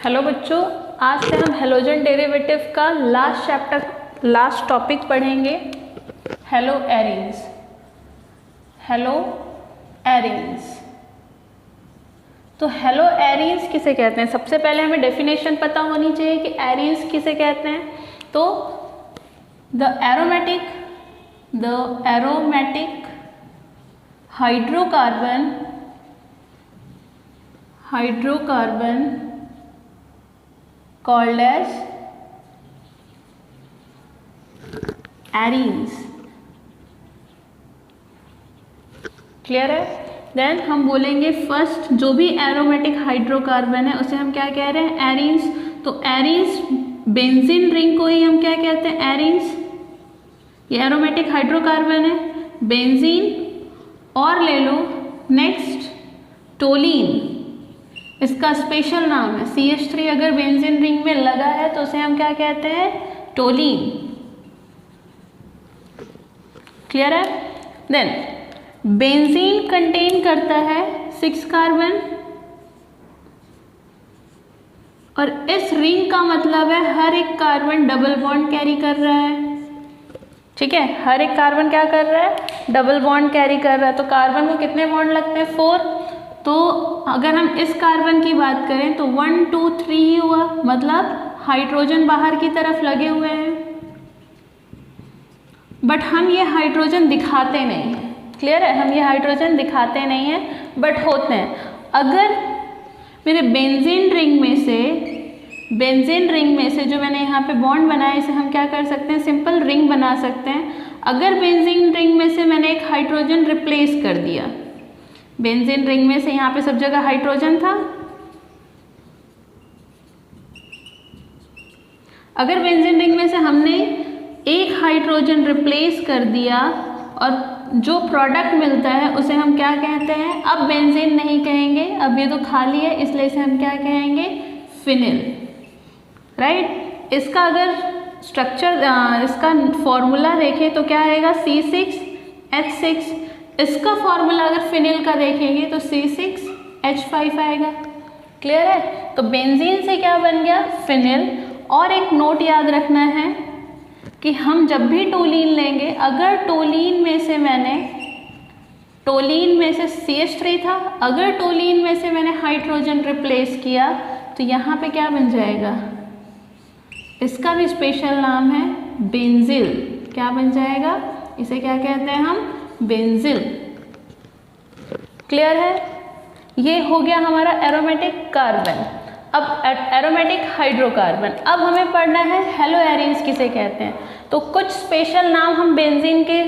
Hello बच्चों, आज से हम हेलोजन डेरिवेटिव का लास्ट टॉपिक पढ़ेंगे। Hello arenes. तो हेलो एरीन्स किसे कहते हैं? सबसे पहले हमें डेफिनेशन पता होनी चाहिए कि एरीन्स किसे कहते हैं। तो the aromatic hydrocarbon called as arenes. Clear है? देन हम बोलेंगे फर्स्ट जो भी एरोमेटिक हाइड्रोकार्बन है उसे हम क्या कह रहे हैं? एरीन्स। तो एरीन्स बेंजीन रिंग को ही हम क्या कहते हैं? एरीन्स। ये एरोमेटिक हाइड्रोकार्बन है, बेंजीन और ले लो नेक्स्ट टोलीन, इसका स्पेशल नाम है CH3। अगर बेंजीन रिंग में लगा है तो उसे हम क्या कहते हैं? टोलीन। क्लियर है? देन बेंजीन कंटेन करता है 6 कार्बन और इस रिंग का मतलब है हर एक कार्बन डबल बॉन्ड कैरी कर रहा है। ठीक है, हर एक कार्बन क्या कर रहा है? डबल बॉन्ड कैरी कर रहा है। तो कार्बन को कितने बॉन्ड लगते हैं? 4। तो अगर हम इस कार्बन की बात करें तो 1 2 3 ही हुआ, मतलब हाइड्रोजन बाहर की तरफ लगे हुए हैं, बट हम ये हाइड्रोजन दिखाते नहीं हैं। क्लियर है? हम ये हाइड्रोजन दिखाते नहीं हैं बट होते हैं। अगर मेरे बेंजीन रिंग में से जो मैंने यहाँ पे बॉन्ड बनाया इसे हम क्या कर सकते हैं? सिंपल रिंग बना सकते हैं। अगर बेंजीन रिंग में से मैंने एक हाइड्रोजन रिप्लेस कर दिया, बेंजीन रिंग में से यहाँ पे सब जगह हाइड्रोजन था, अगर बेंजीन रिंग में से हमने एक हाइड्रोजन रिप्लेस कर दिया और जो प्रोडक्ट मिलता है उसे हम क्या कहते हैं? अब बेंजीन नहीं कहेंगे, अब ये तो खाली है इसलिए इसे हम क्या कहेंगे? फिनिल। राइट? इसका अगर स्ट्रक्चर, इसका फॉर्मूला देखें तो क्या रहेगा? C6H6। इसका फॉर्मूला अगर फिनिल का देखेंगे तो C6H5 आएगा। क्लियर है? तो बेंजीन से क्या बन गया? फिनिल। और एक नोट याद रखना है कि हम जब भी टोलीन लेंगे, अगर टोलीन में से CH3 था, अगर टोलीन में से मैंने हाइड्रोजन रिप्लेस किया तो यहाँ पे क्या बन जाएगा? इसका भी स्पेशल नाम है बेंजिल। क्या बन जाएगा? इसे क्या कहते हैं हम? बेंजिल। क्लियर है? ये हो गया हमारा एरोमेटिक कार्बन। अब एरोमेटिक हाइड्रोकार्बन। अब हमें पढ़ना है हेलो एरीन्स किसे कहते हैं। तो कुछ स्पेशल नाम हम बेंजीन के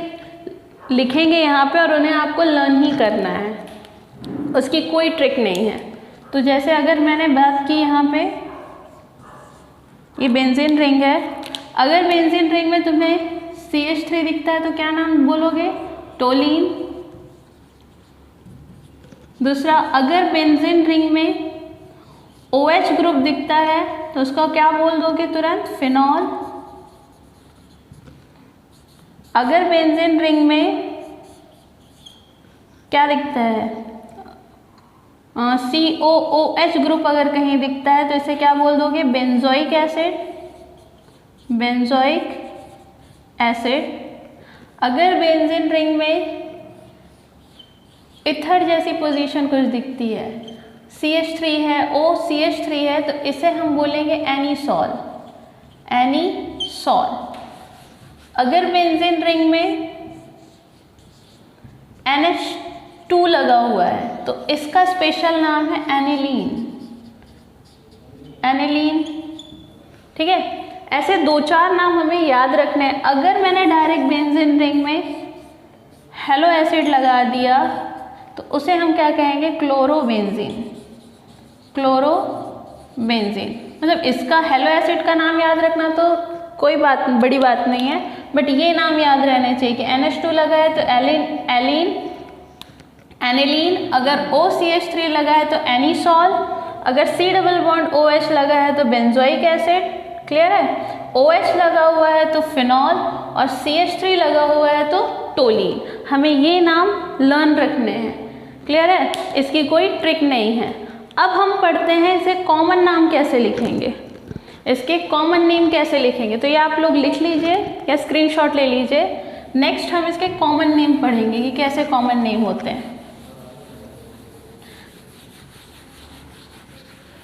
लिखेंगे यहाँ पे और उन्हें आपको लर्न ही करना है, उसकी कोई ट्रिक नहीं है। तो जैसे अगर मैंने बात की यहाँ पे, ये बेंजीन रिंग है, अगर बेंजीन रिंग में तुम्हें CH3 दिखता है तो क्या नाम बोलोगे? टोलीन। दूसरा, अगर बेंजीन रिंग में OH ग्रुप दिखता है तो उसको क्या बोल दोगे तुरंत? फिनॉल। अगर बेंजीन रिंग में क्या दिखता है? COOH ग्रुप अगर कहीं दिखता है तो इसे क्या बोल दोगे? Benzoic acid. अगर बेंजीन रिंग में इथर जैसी पोजीशन कुछ दिखती है, CH3 है, OCH3 है, तो इसे हम बोलेंगे एनीसॉल। अगर बेंजीन रिंग में NH2 लगा हुआ है तो इसका स्पेशल नाम है एनिलीन। ठीक है? ऐसे 2-4 नाम हमें याद रखने हैं। अगर मैंने डायरेक्ट बेंजीन रिंग में हेलो एसिड लगा दिया तो उसे हम क्या कहेंगे? क्लोरोबेंजीन। मतलब इसका हेलो एसिड का नाम याद रखना तो कोई बड़ी बात नहीं है, बट ये नाम याद रहने चाहिए कि NH2 लगा है तो एनिलीन। अगर OCH3 लगा है तो एनीसॉल। अगर C डबल बॉन्ड OH लगा है तो बेंजोइक एसिड। क्लियर है? OH लगा हुआ है तो फिनॉल और CH3 लगा हुआ है तो टोलीन। हमें ये नाम लर्न रखने हैं। क्लियर है? इसकी कोई ट्रिक नहीं है। अब हम पढ़ते हैं इसे कॉमन नाम कैसे लिखेंगे, इसके कॉमन नेम कैसे लिखेंगे। तो ये आप लोग लिख लीजिए या स्क्रीनशॉट ले लीजिए। नेक्स्ट हम इसके कॉमन नेम पढ़ेंगे कि कैसे कॉमन नेम होते हैं।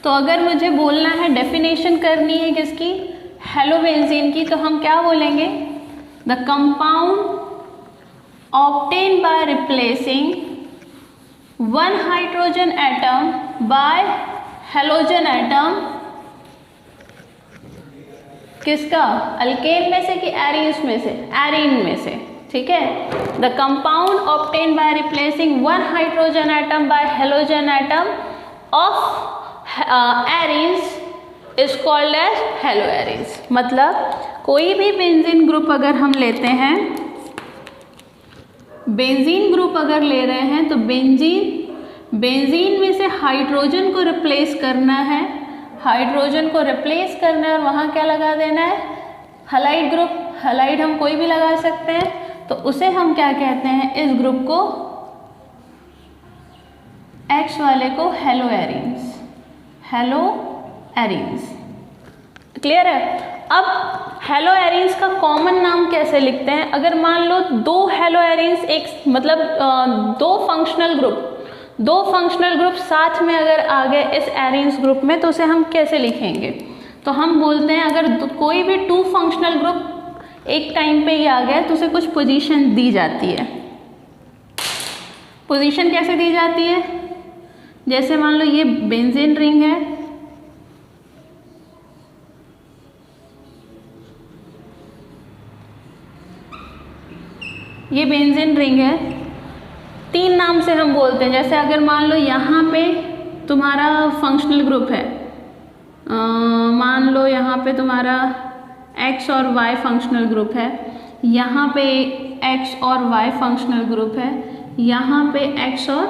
तो अगर मुझे बोलना है, डेफिनेशन करनी है किसकी, हेलोबेंजीन की, तो हम क्या बोलेंगे, the compound obtained by replacing one hydrogen atom by halogen atom, किसका, अल्केन में से कि एरीन्स में से, एरीन में से, ठीक है। The compound obtained by replacing one hydrogen atom by halogen atom of arenes is called as halo arenes. मतलब कोई भी बेंजीन ग्रुप अगर हम लेते हैं, बेंजीन ग्रुप अगर ले रहे हैं तो बेंजीन में से हाइड्रोजन को रिप्लेस करना है, हाइड्रोजन को रिप्लेस करना है और वहाँ क्या लगा देना है, हलाइड ग्रुप। हलाइड हम कोई भी लगा सकते हैं, तो उसे हम क्या कहते हैं, इस ग्रुप को, एक्स वाले को hello arenes, hello arenes. Clear है। अब हेलो एरीन्स का कॉमन नाम कैसे लिखते हैं। अगर मान लो दो हेलो एरीन्स, एक मतलब दो फंक्शनल ग्रुप साथ में अगर आ गए इस एरीन्स ग्रुप में, तो उसे हम कैसे लिखेंगे। तो हम बोलते हैं अगर कोई भी टू फंक्शनल ग्रुप एक टाइम पे ही आ गया तो उसे कुछ पोजीशन दी जाती है। पोजीशन कैसे दी जाती है, जैसे मान लो ये बेंजीन रिंग है, ये बेंजीन रिंग है, तीन नाम से हम बोलते हैं। जैसे अगर मान लो यहाँ पे तुम्हारा फंक्शनल ग्रुप है, मान लो यहाँ पे तुम्हारा एक्स और वाई फंक्शनल ग्रुप है, यहाँ पे एक्स और वाई फंक्शनल ग्रुप है, यहाँ पे एक्स और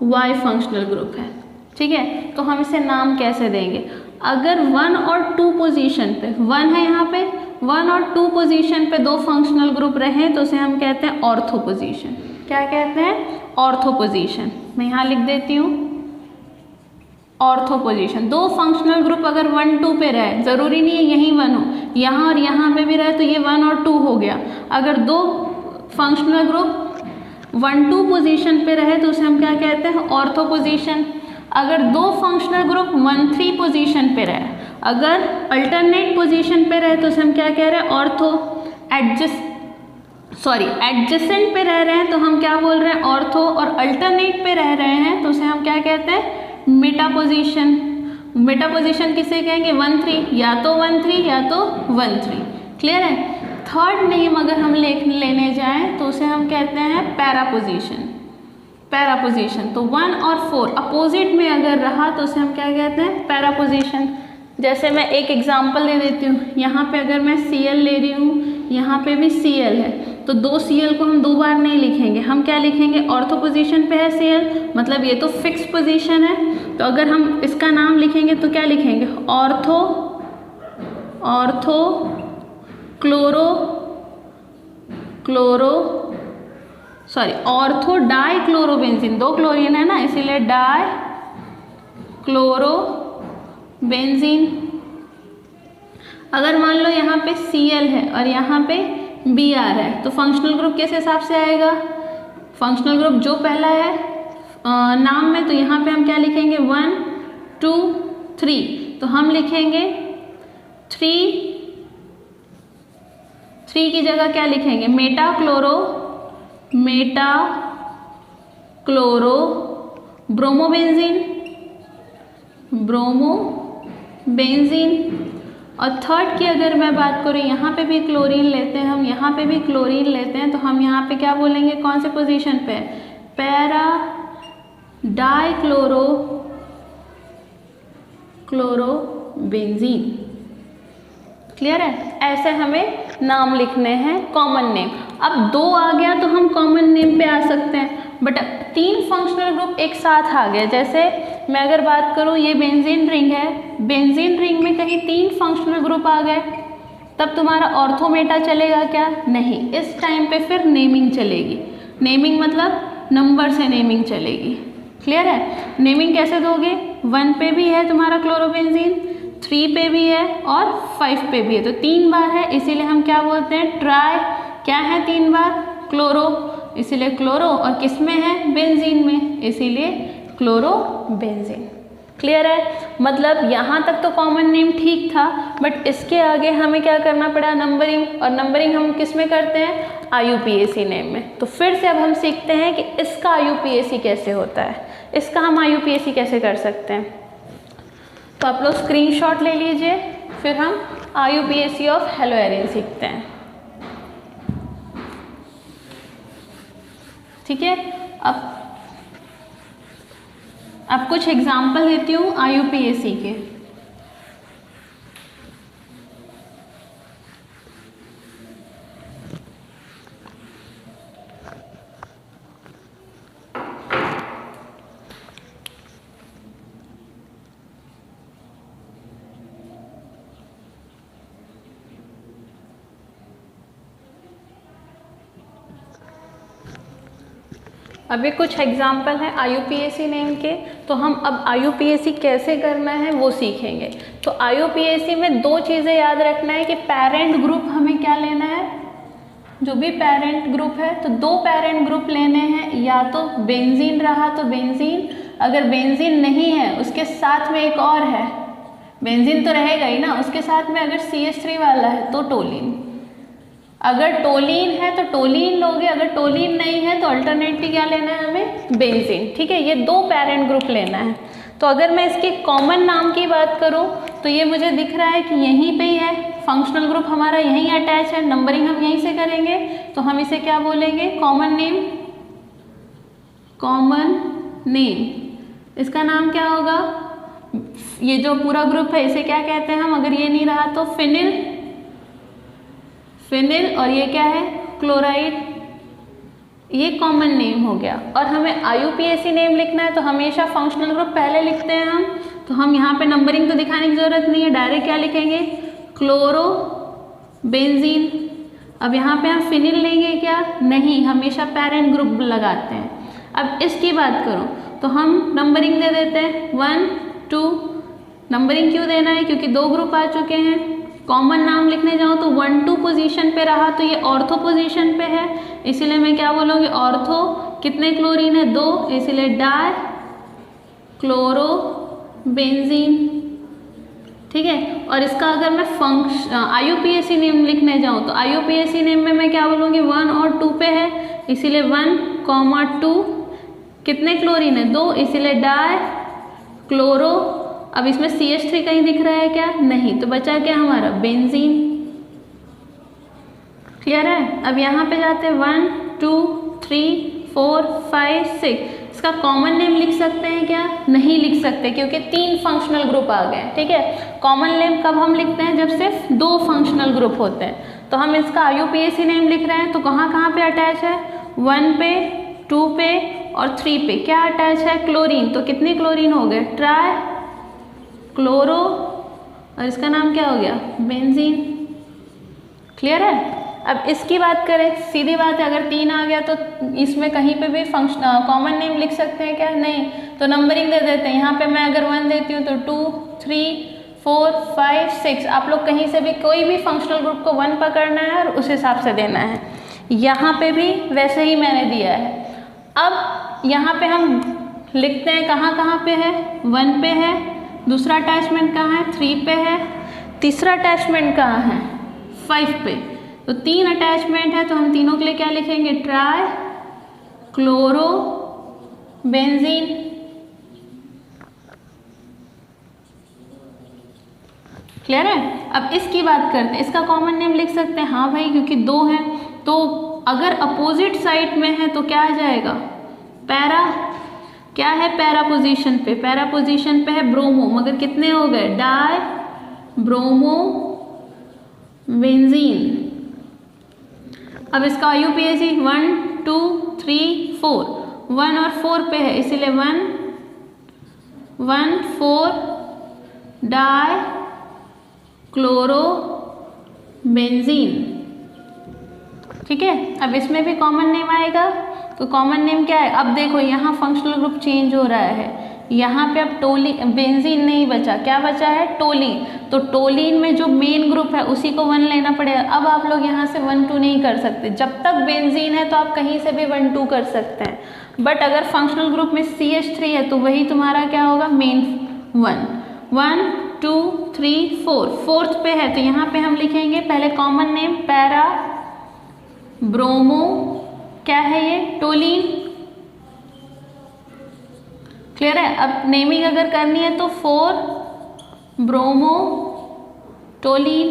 वाई फंक्शनल ग्रुप है, ठीक है। तो हम इसे नाम कैसे देंगे। अगर वन और टू पोजीशन पे, वन है यहाँ पे, वन और टू पोजीशन पे दो फंक्शनल ग्रुप रहे तो उसे हम कहते हैं ऑर्थो पोजीशन। क्या कहते हैं, ऑर्थो पोजीशन। मैं यहाँ लिख देती हूँ ऑर्थो पोजीशन। दो फंक्शनल ग्रुप अगर 1 2 पे रहे, ज़रूरी नहीं है यहीं 1 हो, यहाँ और यहाँ पे भी रहे तो ये 1 और 2 हो गया। अगर दो फंक्शनल ग्रुप 1 2 पोजीशन पे रहे तो उसे हम क्या कहते हैं, ऑर्थो पोजीशन। अगर दो फंक्शनल ग्रुप 1 3 पोजीशन पे रहे, अगर अल्टरनेट पोजीशन पे रहे तो उसे हम क्या कह रहे हैं, ऑर्थो। एडजेसेंट पे रह रहे हैं तो हम क्या बोल रहे हैं, ऑर्थो। और अल्टरनेट पे रह रहे हैं तो उसे हम क्या कहते हैं, मेटा पोजीशन। मेटा पोजीशन किसे कहेंगे, 1 3, या तो 1 3 या तो 1 3। क्लियर है। थर्ड नेम अगर हम लेने जाएं तो उसे हम कहते हैं पैरा पोजीशन। पैरा पोजीशन तो 1 और 4 अपोजिट में अगर रहा तो उसे हम क्या कहते हैं, पैरा पोजीशन। जैसे मैं एक एग्जांपल दे देती हूँ, यहाँ पे अगर मैं Cl ले रही हूँ, यहाँ पे भी Cl है, तो दो Cl को हम दो बार नहीं लिखेंगे, हम क्या लिखेंगे, ऑर्थो पोजीशन पे है Cl, मतलब ये तो फिक्स पोजीशन है। तो अगर हम इसका नाम लिखेंगे तो क्या लिखेंगे, ऑर्थो ऑर्थो डाई क्लोरोबेंजीन। दो क्लोरीन है ना, इसीलिए डाई क्लोरोबेंजीन। अगर मान लो यहाँ पे Cl है और यहाँ पे Br है तो फंक्शनल ग्रुप किस हिसाब से आएगा, फंक्शनल ग्रुप जो पहला है नाम में, तो यहाँ पे हम क्या लिखेंगे, 1 2 3, तो हम लिखेंगे 3 की जगह क्या लिखेंगे, मेटा क्लोरो ब्रोमोबेंजीन। और थर्ड की अगर मैं बात करूँ, यहाँ पे भी क्लोरीन लेते हैं हम, यहाँ पे भी क्लोरीन लेते हैं, तो हम यहाँ पे क्या बोलेंगे, कौन से पोजीशन पे, पैरा डाई क्लोरोबेंजीन। क्लियर है। ऐसे हमें नाम लिखने हैं, कॉमन नेम। अब 2 आ गया तो हम कॉमन नेम पे आ सकते हैं, बट 3 फंक्शनल ग्रुप एक साथ आ गए। जैसे मैं अगर बात करूँ, ये बेंजीन रिंग है, बेंजीन रिंग में कहीं 3 फंक्शनल ग्रुप आ गए, तब तुम्हारा ऑर्थोमेटा चलेगा क्या, नहीं। इस टाइम पे फिर नेमिंग चलेगी। नेमिंग मतलब नंबर से नेमिंग चलेगी। क्लियर है। नेमिंग कैसे दोगे, 1 पे भी है तुम्हारा क्लोरोबेंजीन, 3 पे भी है और 5 पे भी है, तो 3 बार है, इसीलिए हम क्या बोलते हैं, ट्राई क्या है 3 बार, क्लोरो, इसीलिए क्लोरो, और किस में है, बेंजीन में, इसीलिए क्लोरोबेंजीन। क्लियर है? मतलब यहाँ तक तो कॉमन नेम ठीक था, बट इसके आगे हमें क्या करना पड़ा, नंबरिंग, और नंबरिंग हम किस में करते हैं, IUPAC नेम में। तो फिर से अब हम सीखते हैं कि इसका IUPAC कैसे होता है, इसका हम IUPAC कैसे कर सकते हैं। तो आप लोग स्क्रीनशॉट ले लीजिए, फिर हम IUPAC ऑफ हेलोएरिन सीखते हैं। ठीक है, अब कुछ एग्जाम्पल देती हूँ IUPAC के। अब ये कुछ एग्जाम्पल हैं IUPAC नेम के, तो हम अब IUPAC कैसे करना है वो सीखेंगे। तो IUPAC में 2 चीज़ें याद रखना है कि पेरेंट ग्रुप हमें क्या लेना है, जो भी पेरेंट ग्रुप है तो 2 पेरेंट ग्रुप लेने हैं, या तो बेंजीन रहा तो बेंजीन, अगर बेंजीन नहीं है उसके साथ में एक और है, बेंजीन तो रहेगा ही ना, उसके साथ में अगर CH3 वाला है तो टोलिन, अगर टोलिन है तो टोलिन लोगे, अगर टोलिन नहीं है तो अल्टरनेटली क्या लेना है हमें, बेंजीन। ठीक है, ये 2 पेरेंट ग्रुप लेना है। तो अगर मैं इसके कॉमन नाम की बात करूं तो ये मुझे दिख रहा है कि यहीं पे ही है, फंक्शनल ग्रुप हमारा यहीं अटैच है, नंबरिंग हम यहीं से करेंगे, तो हम इसे क्या बोलेंगे, कॉमन नेम, कॉमन नेम। इसका नाम क्या होगा, ये जो पूरा ग्रुप है इसे क्या कहते हैं हम, अगर ये नहीं रहा तो फिनिल, फिनिल, और ये क्या है, क्लोराइड, ये कॉमन नेम हो गया। और हमें IUPAC नेम लिखना है तो हमेशा फंक्शनल ग्रुप पहले लिखते हैं हम, तो हम यहाँ पे नंबरिंग तो दिखाने की जरूरत नहीं है, डायरेक्ट क्या लिखेंगे, क्लोरो बेंजीन। अब यहाँ पे हम फिनिल लेंगे क्या, नहीं, हमेशा पेरेंट ग्रुप लगाते हैं। अब इसकी बात करूँ तो हम नंबरिंग दे देते हैं 1 2, नंबरिंग क्यों देना है, क्योंकि 2 ग्रुप आ चुके हैं। कॉमन नाम लिखने जाओ तो 1 2 पोजीशन पे रहा तो ये ऑर्थो पोजीशन पे है, इसीलिए मैं क्या बोलूँगी, ऑर्थो, कितने क्लोरीन है, 2, इसीलिए डाई क्लोरो बेंजीन। ठीक है, और इसका अगर मैं IUPAC नेम लिखने जाऊँ तो IUPAC नेम में मैं क्या बोलूँगी, 1 और 2 पे है, इसीलिए 1, 2, कितने क्लोरीन है, 2, इसीलिए डाई क्लोरो। अब इसमें CH3 कहीं दिख रहा है क्या, नहीं, तो बचा क्या हमारा, बेंजीन। क्लियर है? अब यहाँ पे जाते हैं 1 2 3 4 5 6, इसका कॉमन नेम लिख सकते हैं क्या, नहीं लिख सकते, क्योंकि 3 फंक्शनल ग्रुप आ गए। ठीक है, कॉमन नेम कब हम लिखते हैं, जब सिर्फ 2 फंक्शनल ग्रुप होते हैं। तो हम इसका IUPAC नेम लिख रहे हैं तो कहाँ कहाँ पे अटैच है, 1 पे, 2 पे और 3 पे क्या अटैच है, क्लोरीन, तो कितने क्लोरीन हो गए, ट्राई क्लोरो, और इसका नाम क्या हो गया, बेंजीन। क्लियर है? अब इसकी बात करें, सीधी बात है, अगर 3 आ गया तो इसमें कहीं पे भी कॉमन नेम लिख सकते हैं क्या, नहीं, तो नंबरिंग दे देते हैं। यहाँ पे मैं अगर 1 देती हूँ तो 2 3 4 5 6, आप लोग कहीं से भी कोई भी फंक्शनल ग्रुप को 1 पकड़ना है और उस हिसाब से देना है। यहाँ पे भी वैसे ही मैंने दिया है। अब यहाँ पे हम लिखते हैं कहाँ कहाँ पे है, 1 पे है, दूसरा अटैचमेंट कहाँ है, 3 पे है, तीसरा अटैचमेंट कहाँ है, 5 पे। तो 3 अटैचमेंट है तो हम तीनों के लिए क्या लिखेंगे, ट्राई क्लोरो बेंजीन। क्लियर है? अब इसकी बात करते हैं, इसका कॉमन नेम लिख सकते हैं, हाँ भाई, क्योंकि 2 हैं तो अगर अपोजिट साइड में है तो क्या आ जाएगा, पैरा, क्या है पैरा पोजीशन पे, पैरा पोजीशन पे है ब्रोमो, मगर कितने हो गए, डाई ब्रोमो बेंजीन। अब इसका IUPAC 1 2 3 4, 1 और 4 पे है, इसीलिए 1 4 डाई क्लोरो बेंजीन। ठीक है, अब इसमें भी कॉमन नेम आएगा, तो कॉमन नेम क्या है, अब देखो यहाँ फंक्शनल ग्रुप चेंज हो रहा है, यहाँ पे अब बेंजीन नहीं बचा, क्या बचा है? टोलीन। तो टोलीन में जो मेन ग्रुप है उसी को 1 लेना पड़ेगा। अब आप लोग यहाँ से 1 2 नहीं कर सकते, जब तक बेंजीन है तो आप कहीं से भी 1 2 कर सकते हैं, बट अगर फंक्शनल ग्रुप में CH3 है तो वही तुम्हारा क्या होगा? मेन 1 2 3 4, फोर्थ पे है तो यहाँ पे हम लिखेंगे पहले कॉमन नेम पैरा ब्रोमो, क्या है ये? टोलीन। क्लियर है? अब नेमिंग अगर करनी है तो 4 ब्रोमो टोलीन।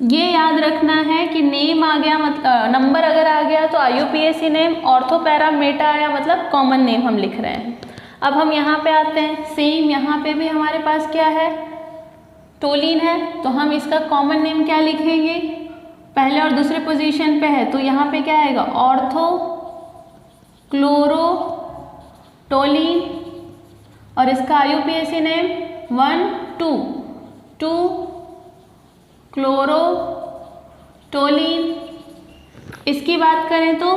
ये याद रखना है कि नेम आ गया मतलब नंबर अगर आ गया तो IUPAC name, ortho para Meta आया मतलब कॉमन नेम हम लिख रहे हैं। अब हम यहाँ पे आते हैं, सेम यहाँ पे भी हमारे पास क्या है? टोलीन है, तो हम इसका कॉमन नेम क्या लिखेंगे? पहले और दूसरे पोजीशन पे है तो यहाँ पे क्या आएगा? Ortho chloro टोलीन। और इसका IUPAC नेम 1 2 क्लोरो टोलीन। इसकी बात करें तो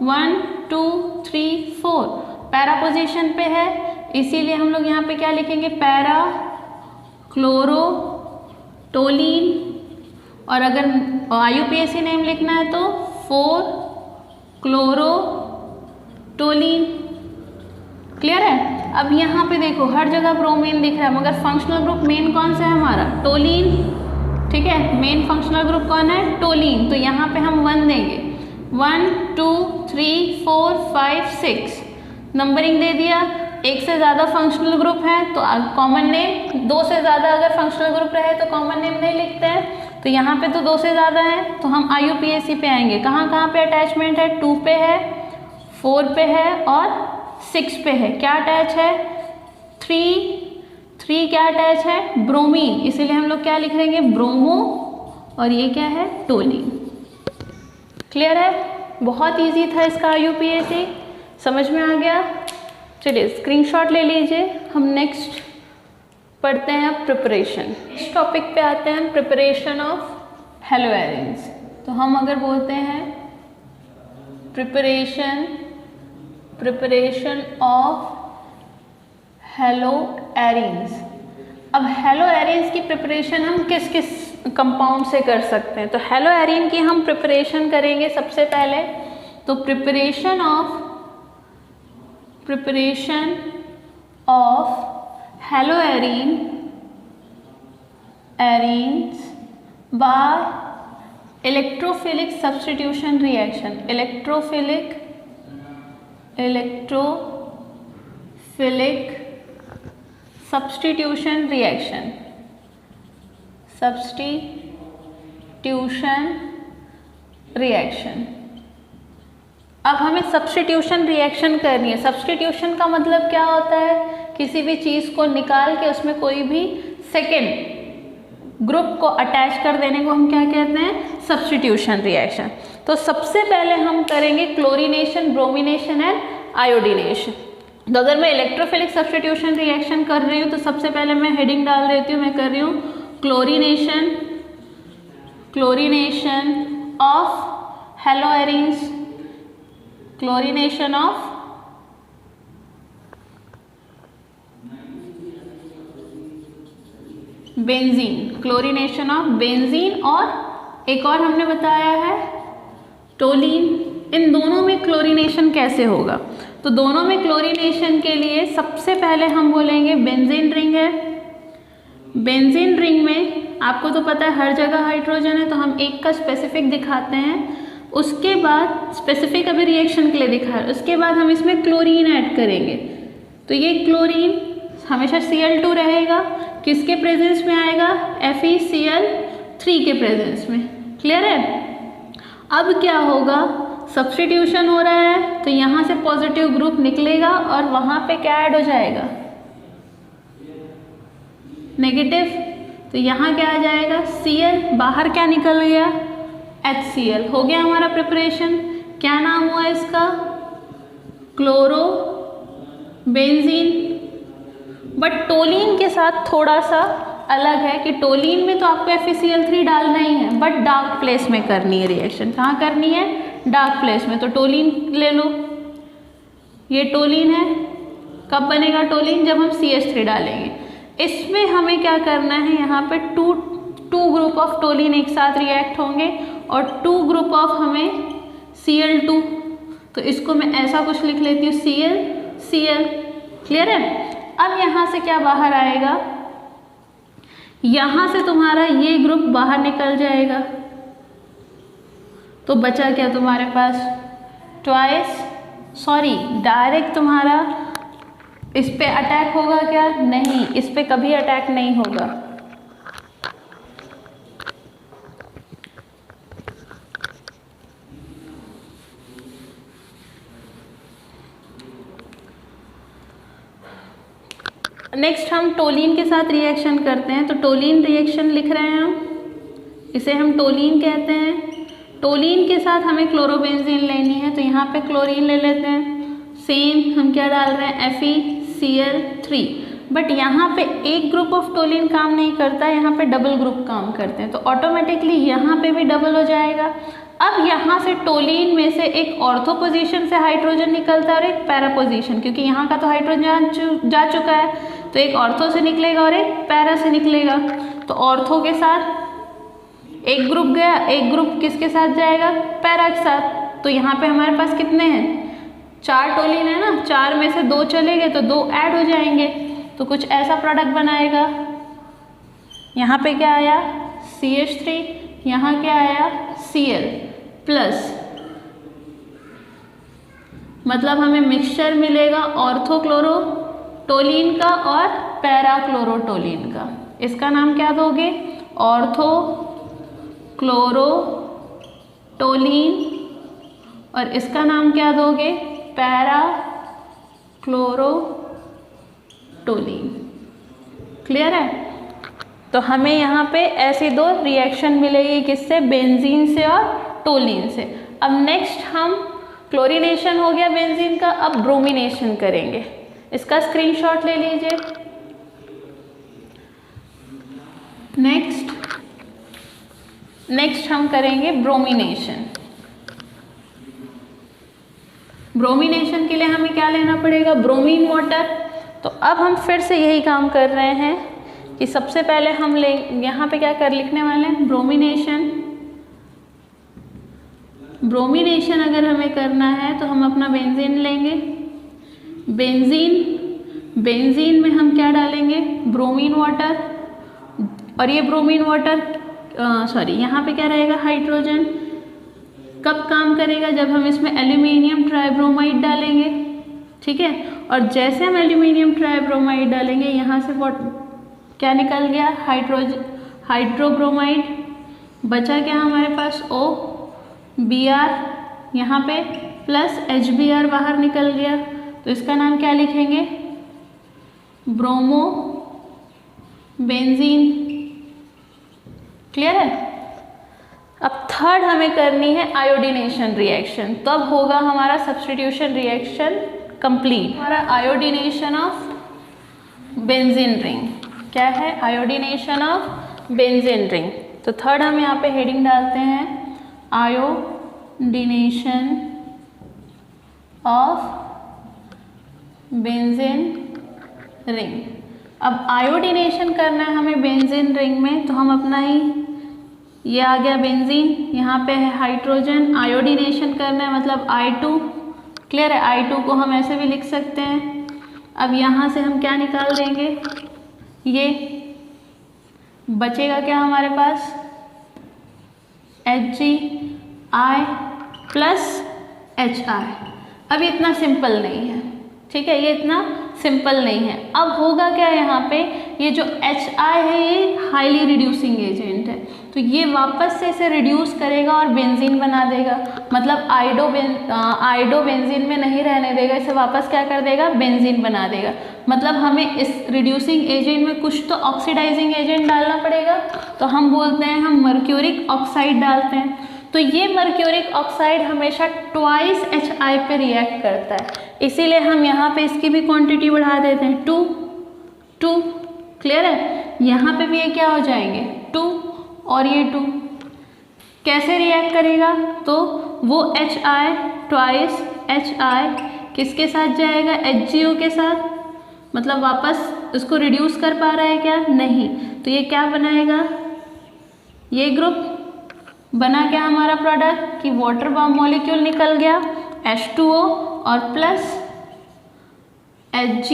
1 2 3 4 पैरा पोजीशन पे है, इसीलिए हम लोग यहाँ पे क्या लिखेंगे? Para chloro टोलीन। और अगर IUPAC नेम लिखना है तो 4 क्लोरो टोलीन। क्लियर है? अब यहाँ पे देखो हर जगह ब्रोमीन दिख रहा है, मगर फंक्शनल ग्रुप मेन कौन सा है हमारा? टोलीन। ठीक है, मेन फंक्शनल ग्रुप कौन है? टोलीन। तो यहाँ पे हम 1 देंगे, 1 2 3 4 5 6 नंबरिंग दे दिया। एक से ज़्यादा फंक्शनल ग्रुप है तो कॉमन नेम, 2 से ज़्यादा अगर फंक्शनल ग्रुप रहे तो कॉमन नेम नहीं लिखते हैं। तो यहाँ पे तो 2 से ज़्यादा है तो हम IUPAC पे आएंगे। कहाँ कहाँ पे अटैचमेंट है? 2 पे है, 4 पे है और 6 पे है। क्या अटैच है? 3 क्या अटैच है? ब्रोमीन। इसीलिए हम लोग क्या लिख लेंगे? ब्रोमो। और ये क्या है? टोलीन। क्लियर है? बहुत ईजी था इसका IUPAC, समझ में आ गया? चलिए स्क्रीनशॉट ले लीजिए। हम नेक्स्ट पढ़ते हैं अब प्रिपरेशन। इस टॉपिक पे आते हैं प्रिपरेशन ऑफ हेलोएरिन्स। तो हम अगर बोलते हैं प्रिपरेशन ऑफ हेलोएरिन्स। अब हेलोएरिन्स की प्रिपरेशन हम किस किस कंपाउंड से कर सकते हैं? तो हेलोएरिन की हम प्रिपरेशन करेंगे सबसे पहले। तो preparation of haloarenes by electrophilic substitution reaction. Electrophilic substitution reaction. अब हमें सब्स्टिट्यूशन रिएक्शन करनी है। सब्स्टिट्यूशन का मतलब क्या होता है? किसी भी चीज़ को निकाल के उसमें कोई भी सेकेंड ग्रुप को अटैच कर देने को हम क्या कहते हैं? Substitution reaction. तो सबसे पहले हम करेंगे क्लोरीनेशन, ब्रोमिनेशन एंड आयोडीनेशन। तो अगर मैं इलेक्ट्रोफिलिक सब्स्टिट्यूशन रिएक्शन कर रही हूँ तो सबसे पहले मैं हेडिंग डाल देती हूँ, मैं कर रही हूँ chlorination of हेलोएरिन्स, chlorination of benzene, chlorination of benzene, और एक और हमने बताया है टोलीन। इन दोनों में क्लोरीनेशन कैसे होगा? तो दोनों में क्लोरीनेशन के लिए सबसे पहले हम बोलेंगे बेंजीन रिंग है। बेंजीन रिंग में आपको तो पता है हर जगह हाइड्रोजन है, तो हम एक का स्पेसिफिक दिखाते हैं, उसके बाद स्पेसिफिक अभी रिएक्शन के लिए दिखा है, उसके बाद हम इसमें क्लोरीन ऐड करेंगे। तो ये क्लोरीन हमेशा Cl2 रहेगा, किसके प्रेजेंस में आएगा? FeCl3 के प्रेजेंस में। क्लियर है? अब क्या होगा? सब्स्टिट्यूशन हो रहा है तो यहाँ से पॉजिटिव ग्रुप निकलेगा और वहाँ पे क्या ऐड हो जाएगा? नेगेटिव। तो यहाँ क्या आ जाएगा? Cl, बाहर क्या निकल गया? HCl। हो गया हमारा प्रिपरेशन। क्या नाम हुआ इसका? Chloro benzene. बट टोलीन के साथ थोड़ा सा अलग है कि टोलीन में तो आपको FeCl3 डालना ही है, बट डार्क प्लेस में करनी है रिएक्शन। कहाँ करनी है? डार्क प्लेस में। तो टोलीन ले लो, ये टोलीन है, कब बनेगा टोलिन? जब हम CH3 डालेंगे। इसमें हमें क्या करना है, यहाँ पे टू ग्रुप ऑफ टोलिन एक साथ रिएक्ट होंगे और 2 ग्रुप ऑफ हमें Cl2, तो इसको मैं ऐसा कुछ लिख लेती हूँ Cl। क्लियर है? अब यहाँ से क्या बाहर आएगा, यहाँ से तुम्हारा ये ग्रुप बाहर निकल जाएगा, तो बचा क्या तुम्हारे पास? डायरेक्ट तुम्हारा इस पे अटैक होगा क्या? नहीं, इस पे कभी अटैक नहीं होगा। नेक्स्ट हम टोलिन के साथ रिएक्शन करते हैं, तो टोलिन रिएक्शन लिख रहे हैं हम, इसे हम टोलिन कहते हैं। टोलिन के साथ हमें क्लोरोबेंजीन लेनी है, तो यहाँ पे क्लोरीन ले लेते हैं। सेम हम क्या डाल रहे हैं? FeCl3। बट यहाँ पे एक ग्रुप ऑफ टोलिन काम नहीं करता, यहाँ पे डबल ग्रुप काम करते हैं, तो ऑटोमेटिकली यहाँ पे भी डबल हो जाएगा। अब यहाँ से टोलिन में से एक ऑर्थो पोजीशन से हाइड्रोजन निकलता है और एक पैरा पोजीशन, क्योंकि यहाँ का तो हाइड्रोजन जा चुका है, तो एक ऑर्थो से निकलेगा और एक पैरा से निकलेगा। तो ऑर्थो के साथ एक ग्रुप गया, एक ग्रुप किसके साथ जाएगा? पैरा के साथ। तो यहाँ पे हमारे पास कितने हैं? 4 टोलिन है ना, 4 में से 2 चले गए तो 2 ऐड हो जाएंगे, तो कुछ ऐसा प्रोडक्ट बनाएगा। यहाँ पे क्या आया? CH3, यहाँ क्या आया? Cl प्लस, मतलब हमें मिक्सचर मिलेगा ऑर्थोक्लोरो टोलिन का और पैराक्लोरोटोलिन का। इसका नाम क्या दोगे? ऑर्थोक्लोरोटोलिन, और इसका नाम क्या दोगे? पैराक्लोरोटोलिन। क्लियर है? तो हमें यहाँ पे ऐसी 2 रिएक्शन मिलेगी, किससे? बेंजीन से और टोलिन से। अब नेक्स्ट हम क्लोरीनेशन हो गया बेंजीन का, अब ब्रोमिनेशन करेंगे। इसका स्क्रीनशॉट ले लीजिए। नेक्स्ट हम करेंगे ब्रोमिनेशन। ब्रोमिनेशन के लिए हमें क्या लेना पड़ेगा? Bromine water. तो अब हम फिर से यही काम कर रहे हैं कि सबसे पहले हम यहाँ पे क्या लिखने वाले हैं? ब्रोमिनेशन अगर हमें करना है तो हम अपना बेंजीन लेंगे। बेंजीन में हम क्या डालेंगे? ब्रोमीन वाटर, और ये ब्रोमीन वाटर यहाँ पे क्या रहेगा? हाइड्रोजन। कब काम करेगा? जब हम इसमें एल्यूमिनियम ट्राइब्रोमाइड डालेंगे। ठीक है, और जैसे हम एल्यूमिनियम ट्राइब्रोमाइड डालेंगे, यहाँ से क्या निकल गया? हाइड्रोब्रोमाइड। बचा क्या हमारे पास? OBr, यहाँ पे प्लस HBr बाहर निकल गया, तो इसका नाम क्या लिखेंगे? Bromo benzene. क्लियर है? अब थर्ड हमें करनी है आयोडीनेशन रिएक्शन, तब होगा हमारा सब्स्टिट्यूशन रिएक्शन कंप्लीट। हमारा आयोडीनेशन ऑफ बेंजीन रिंग क्या है? Iodination of benzene ring. तो थर्ड हम यहाँ पे हेडिंग डालते हैं आयोडीनेशन ऑफ बेंजीन रिंग। अब आयोडीनेशन करना है हमें बेंजीन रिंग में, तो हम अपना ही ये आ गया बेंजीन, यहाँ पे है हाइड्रोजन। आयोडीनेशन करना है मतलब I2। क्लियर है? I2 को हम ऐसे भी लिख सकते हैं। अब यहाँ से हम क्या निकाल देंगे? ये बचेगा क्या हमारे पास? HgI plus HI। अब इतना सिंपल नहीं है, ठीक है, ये इतना सिंपल नहीं है। अब होगा क्या यहाँ पे? ये जो HI है ये हाईली रिड्यूसिंग एजेंट है, तो ये वापस से इसे रिड्यूस करेगा और बेंजीन बना देगा। मतलब आइडो बेंजीन में नहीं रहने देगा, इसे वापस क्या कर देगा? बेंजीन बना देगा। मतलब हमें इस रिड्यूसिंग एजेंट में कुछ तो ऑक्सीडाइजिंग एजेंट डालना पड़ेगा, तो हम बोलते हैं हम मर्क्यूरिक ऑक्साइड डालते हैं। तो ये मर्क्यूरिक ऑक्साइड हमेशा ट्वाइस HI पे रिएक्ट करता है, इसीलिए हम यहाँ पे इसकी भी क्वांटिटी बढ़ा देते हैं 2। क्लियर है? यहाँ पे भी ये क्या हो जाएंगे? 2 और ये 2। कैसे रिएक्ट करेगा? तो वो HI ट्वाइस HI किसके साथ जाएगा? HGO के साथ। मतलब वापस इसको रिड्यूस कर पा रहा है क्या? नहीं। तो ये क्या बनाएगा? ये ग्रुप बना क्या हमारा प्रोडक्ट कि वाटर बॉम्ब मॉलिक्यूल निकल गया H2O और प्लस Hg,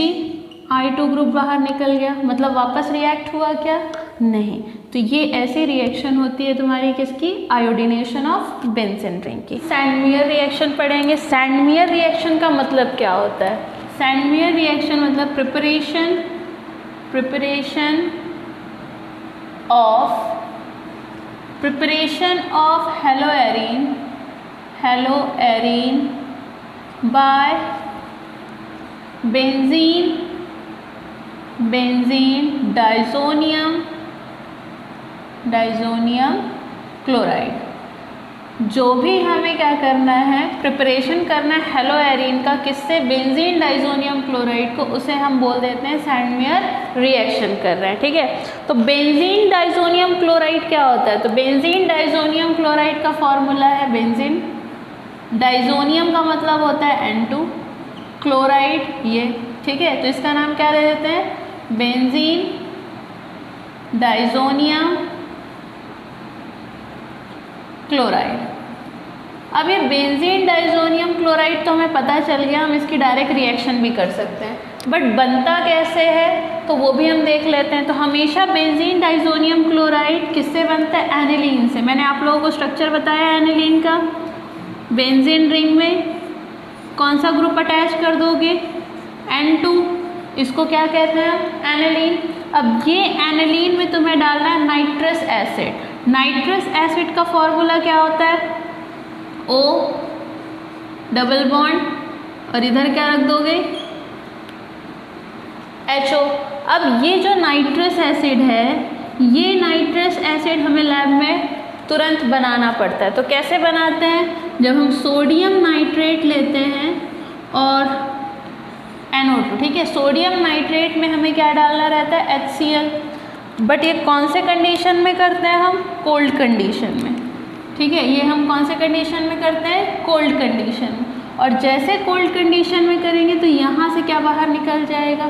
I2 ग्रुप बाहर निकल गया, मतलब वापस रिएक्ट हुआ क्या? नहीं। तो ये ऐसी रिएक्शन होती है तुम्हारी किसकी? आयोडीनेशन ऑफ बेंजीन रिंग की। सैंडमियर रिएक्शन पढ़ेंगे। सैंडमियर रिएक्शन का मतलब क्या होता है? सैंडमियर रिएक्शन मतलब preparation of haloarene by benzene diazonium chloride. जो भी हमें क्या करना है, प्रिपरेशन करना है हेलोएरीन का, किससे? बेंजीन डाइज़ोनियम क्लोराइड को, उसे हम बोल देते हैं सैंडमियर रिएक्शन कर रहे हैं। ठीक है, तो बेंजीन डाइज़ोनियम क्लोराइड क्या होता है? तो बेंजीन डाइज़ोनियम क्लोराइड का फॉर्मूला है बेंजीन, डाइज़ोनियम का मतलब होता है N2, क्लोराइड ये। ठीक है, तो इसका नाम क्या दे देते हैं? Benzene diazonium chloride. अब ये बेंजीन डाइज़ोनियम क्लोराइड तो हमें पता चल गया, हम इसकी डायरेक्ट रिएक्शन भी कर सकते हैं, बट बनता कैसे है तो वो भी हम देख लेते हैं। तो हमेशा बेंजीन डाइज़ोनियम क्लोराइड किससे बनता है? एनिलीन से। मैंने आप लोगों को स्ट्रक्चर बताया एनिलीन का। बेंजीन रिंग में कौन सा ग्रुप अटैच कर दोगे? N2, इसको क्या कहते हैं? एनिलीन। अब ये एनिलीन में तुम्हें डालना है नाइट्रस एसिड। नाइट्रस एसिड का फॉर्मूला क्या होता है? O डबल बॉन्ड और इधर क्या रख दोगे? HO। अब ये जो नाइट्रस एसिड है, ये नाइट्रस एसिड हमें लैब में तुरंत बनाना पड़ता है। तो कैसे बनाते हैं? जब हम सोडियम नाइट्रेट लेते हैं और NO2, ठीक है, सोडियम नाइट्रेट में हमें क्या डालना रहता है? HCl। बट ये कौन से कंडीशन में करते हैं हम? कोल्ड कंडीशन में। ठीक है, ये हम कौन से कंडीशन में करते हैं? कोल्ड कंडीशन में। और जैसे कोल्ड कंडीशन में करेंगे तो यहाँ से क्या बाहर निकल जाएगा?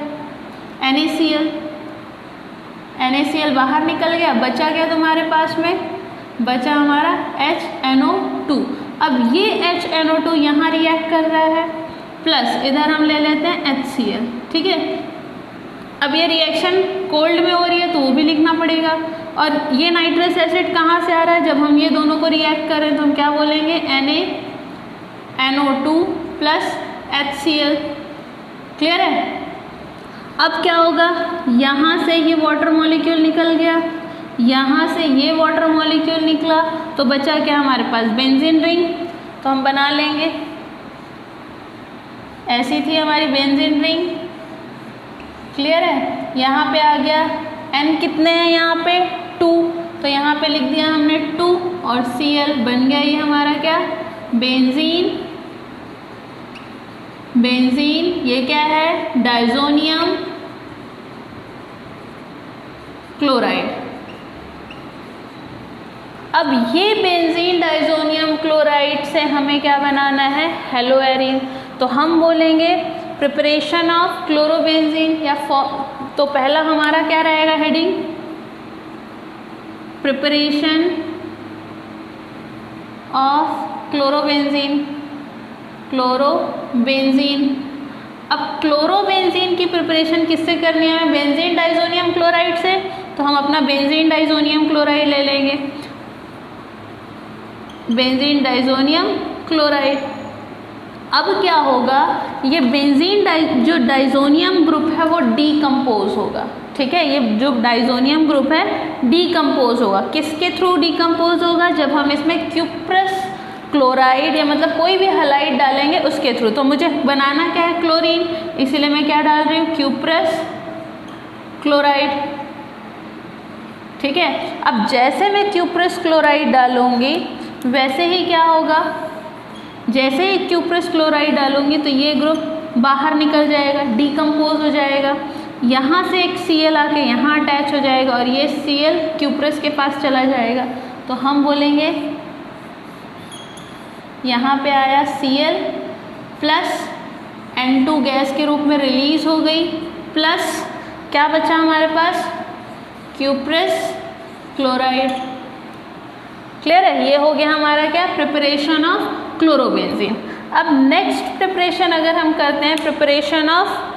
NaCl बाहर निकल गया, बचा क्या तुम्हारे पास में? बचा हमारा HNO2। अब ये HNO2 यहाँ रिएक्ट कर रहा है, प्लस इधर हम ले लेते हैं HCl। ठीक है, अब ये रिएक्शन कोल्ड में हो रही है तो वो भी लिखना पड़ेगा। और ये नाइट्रस एसिड कहाँ से आ रहा है? जब हम ये दोनों को रिएक्ट करें तो हम क्या बोलेंगे? NaNO2 plus HCl। क्लियर है? अब क्या होगा? यहाँ से ये वाटर मॉलिक्यूल निकल गया, यहाँ से ये वाटर मॉलिक्यूल निकला, तो बचा क्या हमारे पास? Benzene ring. तो हम बना लेंगे, ऐसी थी हमारी बेंजीन रिंग। क्लियर है? यहाँ पे आ गया N कितने हैं यहाँ पे? 2, तो यहाँ पे लिख दिया हमने 2 और Cl बन गया ये हमारा क्या? बेंजीन। ये क्या है? डाइज़ोनियम क्लोराइड। अब ये बेंजीन डाइज़ोनियम क्लोराइड से हमें क्या बनाना है? हेलोएरीन। तो हम बोलेंगे प्रिपरेशन ऑफ क्लोरोबेंजीन, या तो पहला हमारा क्या रहेगा हेडिंग? Preparation of chlorobenzene. अब क्लोरोबेंजीन की प्रिपरेशन किससे करनी है? बेंजीन डाइज़ोनियम क्लोराइड से। तो हम अपना बेंजीन डाइज़ोनियम क्लोराइड ले लेंगे, बेंजीन डाइज़ोनियम क्लोराइड। अब क्या होगा? ये बेंजीन जो डाइज़ोनियम ग्रुप है वो डीकम्पोज होगा। ठीक है, ये जो डाइज़ोनियम ग्रुप है डीकम्पोज होगा। किसके थ्रू डीकम्पोज होगा? जब हम इसमें क्यूप्रस क्लोराइड या मतलब कोई भी हैलाइड डालेंगे उसके थ्रू। तो मुझे बनाना क्या है? क्लोरीन, इसीलिए मैं क्या डाल रही हूँ? Cuprous chloride. ठीक है, अब जैसे मैं क्यूप्रस क्लोराइड डालूंगी वैसे ही क्या होगा? जैसे ही क्यूप्रस क्लोराइड डालूंगी तो ये ग्रुप बाहर निकल जाएगा, डीकम्पोज हो जाएगा। यहाँ से एक Cl आके यहाँ अटैच हो जाएगा और ये Cl क्यूप्रस के पास चला जाएगा। तो हम बोलेंगे यहाँ पे आया Cl प्लस N2 गैस के रूप में रिलीज हो गई, प्लस क्या बचा हमारे पास, क्यूप्रस क्लोराइड। क्लियर है, ये हो गया हमारा क्या, प्रिपरेशन ऑफ क्लोरोबेंजीन। अब नेक्स्ट प्रिपरेशन अगर हम करते हैं, प्रिपरेशन ऑफ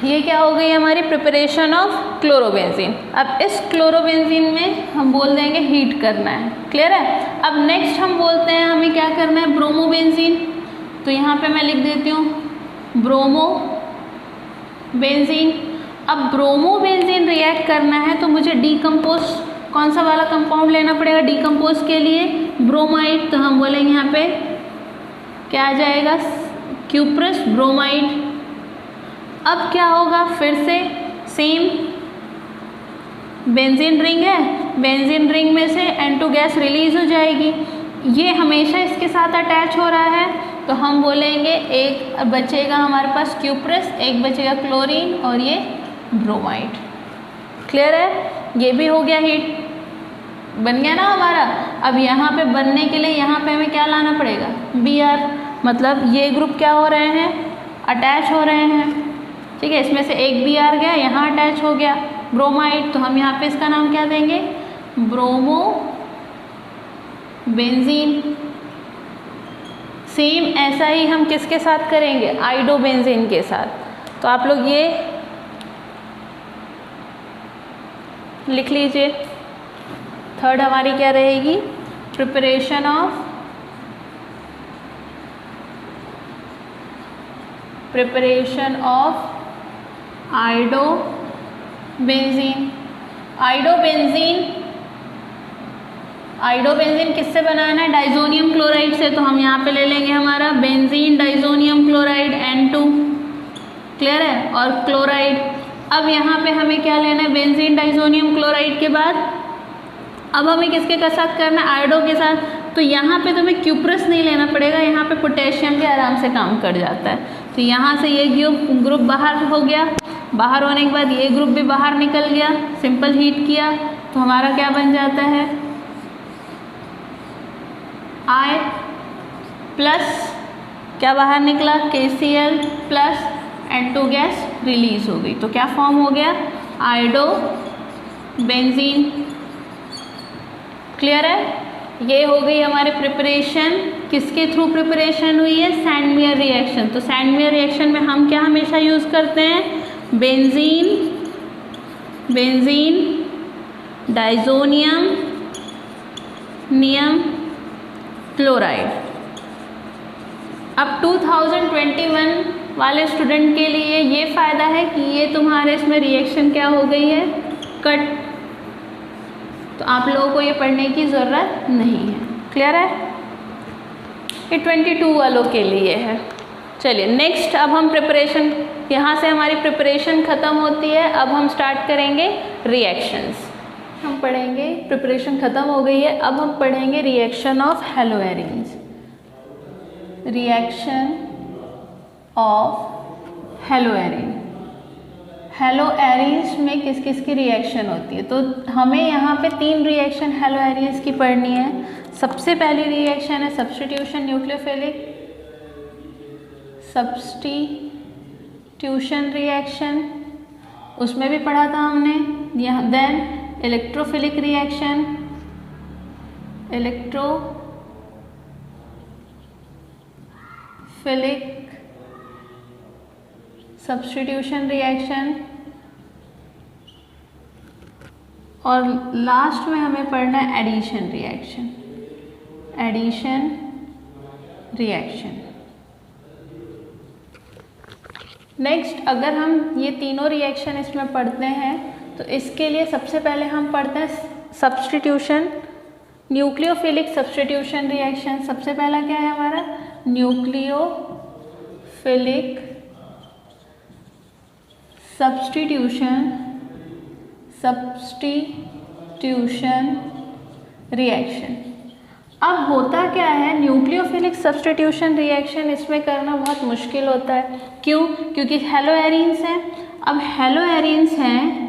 ये क्या हो गई हमारी, प्रिपरेशन ऑफ क्लोरोबेंजीन। अब इस क्लोरोबेंजीन में हम बोल देंगे हीट करना है। क्लियर है। अब नेक्स्ट हम बोलते हैं हमें क्या करना है, ब्रोमोबेंजीन। तो यहाँ पे मैं लिख देती हूँ ब्रोमोबेंजीन। अब ब्रोमोबेंजीन रिएक्ट करना है तो मुझे डीकम्पोज कौन सा वाला कंपाउंड लेना पड़ेगा डीकम्पोज के लिए, ब्रोमाइड। तो हम बोलेंगे यहाँ पे क्या आ जाएगा, क्यूप्रस ब्रोमाइड। अब क्या होगा, फिर से सेम बेंजीन रिंग है, बेंजीन रिंग में से N2 गैस रिलीज हो जाएगी। ये हमेशा इसके साथ अटैच हो रहा है तो हम बोलेंगे एक बचेगा हमारे पास क्यूप्रस, एक बचेगा क्लोरीन और ये ब्रोमाइड। क्लियर है, ये भी हो गया हीट, बन गया ना हमारा। अब यहाँ पे बनने के लिए यहाँ पे हमें क्या लाना पड़ेगा, Br, मतलब ये ग्रुप क्या हो रहे हैं, अटैच हो रहे हैं। ठीक है, इसमें से एक Br गया, यहाँ अटैच हो गया ब्रोमाइड, तो हम यहाँ पे इसका नाम क्या देंगे, ब्रोमोबेंजीन। सेम ऐसा ही हम किसके साथ करेंगे, आइडोबेंजीन के साथ। तो आप लोग ये लिख लीजिए। थर्ड हमारी क्या रहेगी, प्रिपरेशन ऑफ आइडोबेंजीन। आइडोबेंजीन किससे बनाना है, डाइजोनियम क्लोराइड से। तो हम यहाँ पे ले लेंगे हमारा benzene diazonium chloride N2। Clear है, और क्लोराइड। अब यहाँ पे हमें क्या लेना है, बेंजीन डाइजोनियम क्लोराइड के बाद अब हमें किसके साथ करना है, आयोडो के साथ। तो यहाँ पे तुम्हें क्यूप्रस नहीं लेना पड़ेगा, यहाँ पे पोटेशियम भी आराम से काम कर जाता है। तो यहाँ से ये ग्रुप बाहर हो गया, बाहर होने के बाद ये ग्रुप भी बाहर निकल गया, सिंपल हीट किया तो हमारा क्या बन जाता है, I प्लस क्या बाहर निकला, KCl plus N2 gas release हो गई। तो क्या फॉर्म हो गया, आयोडोबेंजीन। क्लियर है, ये हो गई हमारे प्रिपरेशन। किसके थ्रू प्रिपरेशन हुई है, सैंडमेयर रिएक्शन। तो सैंडमेयर रिएक्शन में हम क्या हमेशा यूज़ करते हैं, बेंजीन डाइजोनियम क्लोराइड। अब 2021 वाले स्टूडेंट के लिए ये फ़ायदा है कि ये तुम्हारे इसमें रिएक्शन क्या हो गई है, कट। तो आप लोगों को ये पढ़ने की ज़रूरत नहीं है। क्लियर है, ये 22 वालों के लिए है। चलिए नेक्स्ट, अब हम प्रिपरेशन, यहाँ से हमारी प्रिपरेशन ख़त्म होती है। अब हम स्टार्ट करेंगे रिएक्शंस। हम पढ़ेंगे, प्रिपरेशन ख़त्म हो गई है, अब हम पढ़ेंगे reaction of haloarenes. Reaction of haloarene. Haloarenes में किस किस की रिएक्शन होती है, तो हमें यहाँ पे 3 रिएक्शन हेलोएरिन्स की पढ़नी है। सबसे पहली रिएक्शन है सब्स्टिट्यूशन न्यूक्लियोफिलिक सब्स्टिट्यूशन रिएक्शन, उसमें भी पढ़ा था हमने। Then electrophilic reaction, electrophilic substitution reaction, और लास्ट में हमें पढ़ना है एडिशन रिएक्शन। नेक्स्ट, अगर हम ये तीनों रिएक्शन इसमें पढ़ते हैं तो इसके लिए सबसे पहले हम पढ़ते हैं सब्स्टिट्यूशन, न्यूक्लियोफिलिक सब्स्टिट्यूशन रिएक्शन। सबसे पहला क्या है हमारा, न्यूक्लियोफिलिक सब्स्टिट्यूशन रिएक्शन। अब होता क्या है, न्यूक्लियोफिलिक सब्स्टिट्यूशन रिएक्शन इसमें करना बहुत मुश्किल होता है। क्यों, क्योंकि हेलोएरिन्स हैं। अब हेलोएरिन्स हैं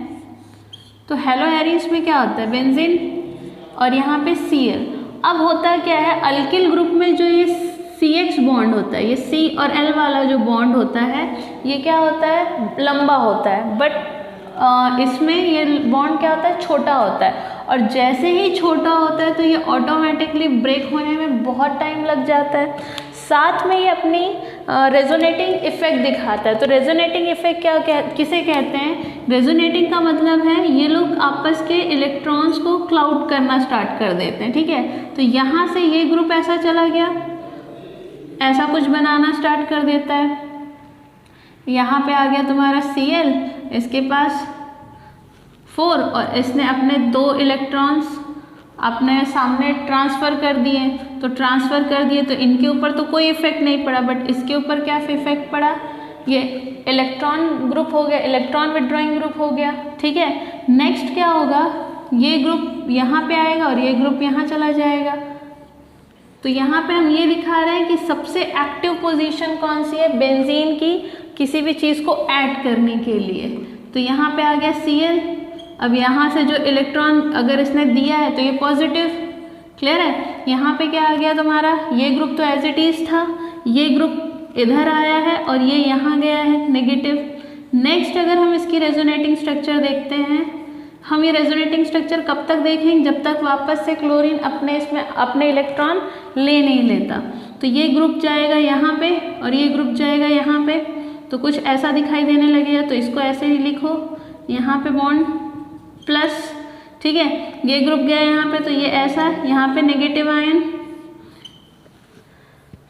तो हेलोएरिन्स में क्या होता है, बेंजीन और यहाँ पे Cl। अब होता क्या है, अल्किल ग्रुप में जो ये CH बॉन्ड होता है, ये C और L वाला जो बॉन्ड होता है ये क्या होता है, लंबा होता है, बट इसमें ये बॉन्ड क्या होता है, छोटा होता है। और जैसे ही छोटा होता है तो ये ऑटोमेटिकली ब्रेक होने में बहुत टाइम लग जाता है। साथ में ये अपनी रेजोनेटिंग इफेक्ट दिखाता है। तो रेजोनेटिंग इफेक्ट किसे कहते हैं, रेजोनेटिंग का मतलब है ये लोग आपस के इलेक्ट्रॉन्स को क्लाउड करना स्टार्ट कर देते हैं, ठीक है। तो यहाँ से ये ग्रुप ऐसा चला गया, ऐसा कुछ बनाना स्टार्ट कर देता है। यहाँ पे आ गया तुम्हारा Cl, इसके पास 4 और इसने अपने 2 इलेक्ट्रॉन्स अपने सामने ट्रांसफ़र कर दिए। तो ट्रांसफ़र कर दिए तो इनके ऊपर तो कोई इफेक्ट नहीं पड़ा, बट इसके ऊपर क्या इफेक्ट पड़ा, ये इलेक्ट्रॉन ग्रुप हो गया, इलेक्ट्रॉन विड्रॉइंग ग्रुप हो गया, ठीक है। नेक्स्ट क्या होगा, ये ग्रुप यहाँ पे आएगा और ये ग्रुप यहाँ चला जाएगा। तो यहाँ पे हम ये दिखा रहे हैं कि सबसे एक्टिव पोजीशन कौन सी है, बेंजीन की किसी भी चीज़ को ऐड करने के लिए। तो यहाँ पे आ गया Cl। अब यहाँ से जो इलेक्ट्रॉन अगर इसने दिया है तो ये पॉजिटिव, क्लियर है। यहाँ पे क्या आ गया तुम्हारा, ये ग्रुप तो एज इट इज था, ये ग्रुप इधर आया है और ये यहाँ गया है नेगेटिव। नेक्स्ट अगर हम इसकी रेजोनेटिंग स्ट्रक्चर देखते हैं, हम ये रेजोनेटिंग स्ट्रक्चर कब तक देखेंगे, जब तक वापस से क्लोरीन अपने इलेक्ट्रॉन ले नहीं लेता। तो ये ग्रुप जाएगा यहाँ पे और ये ग्रुप जाएगा यहाँ पे, तो कुछ ऐसा दिखाई देने लगेगा। तो इसको ऐसे ही लिखो, यहाँ पे बॉन्ड प्लस, ठीक है, ये ग्रुप गया यहाँ पे तो ये ऐसा, यहाँ पे नेगेटिव आयन,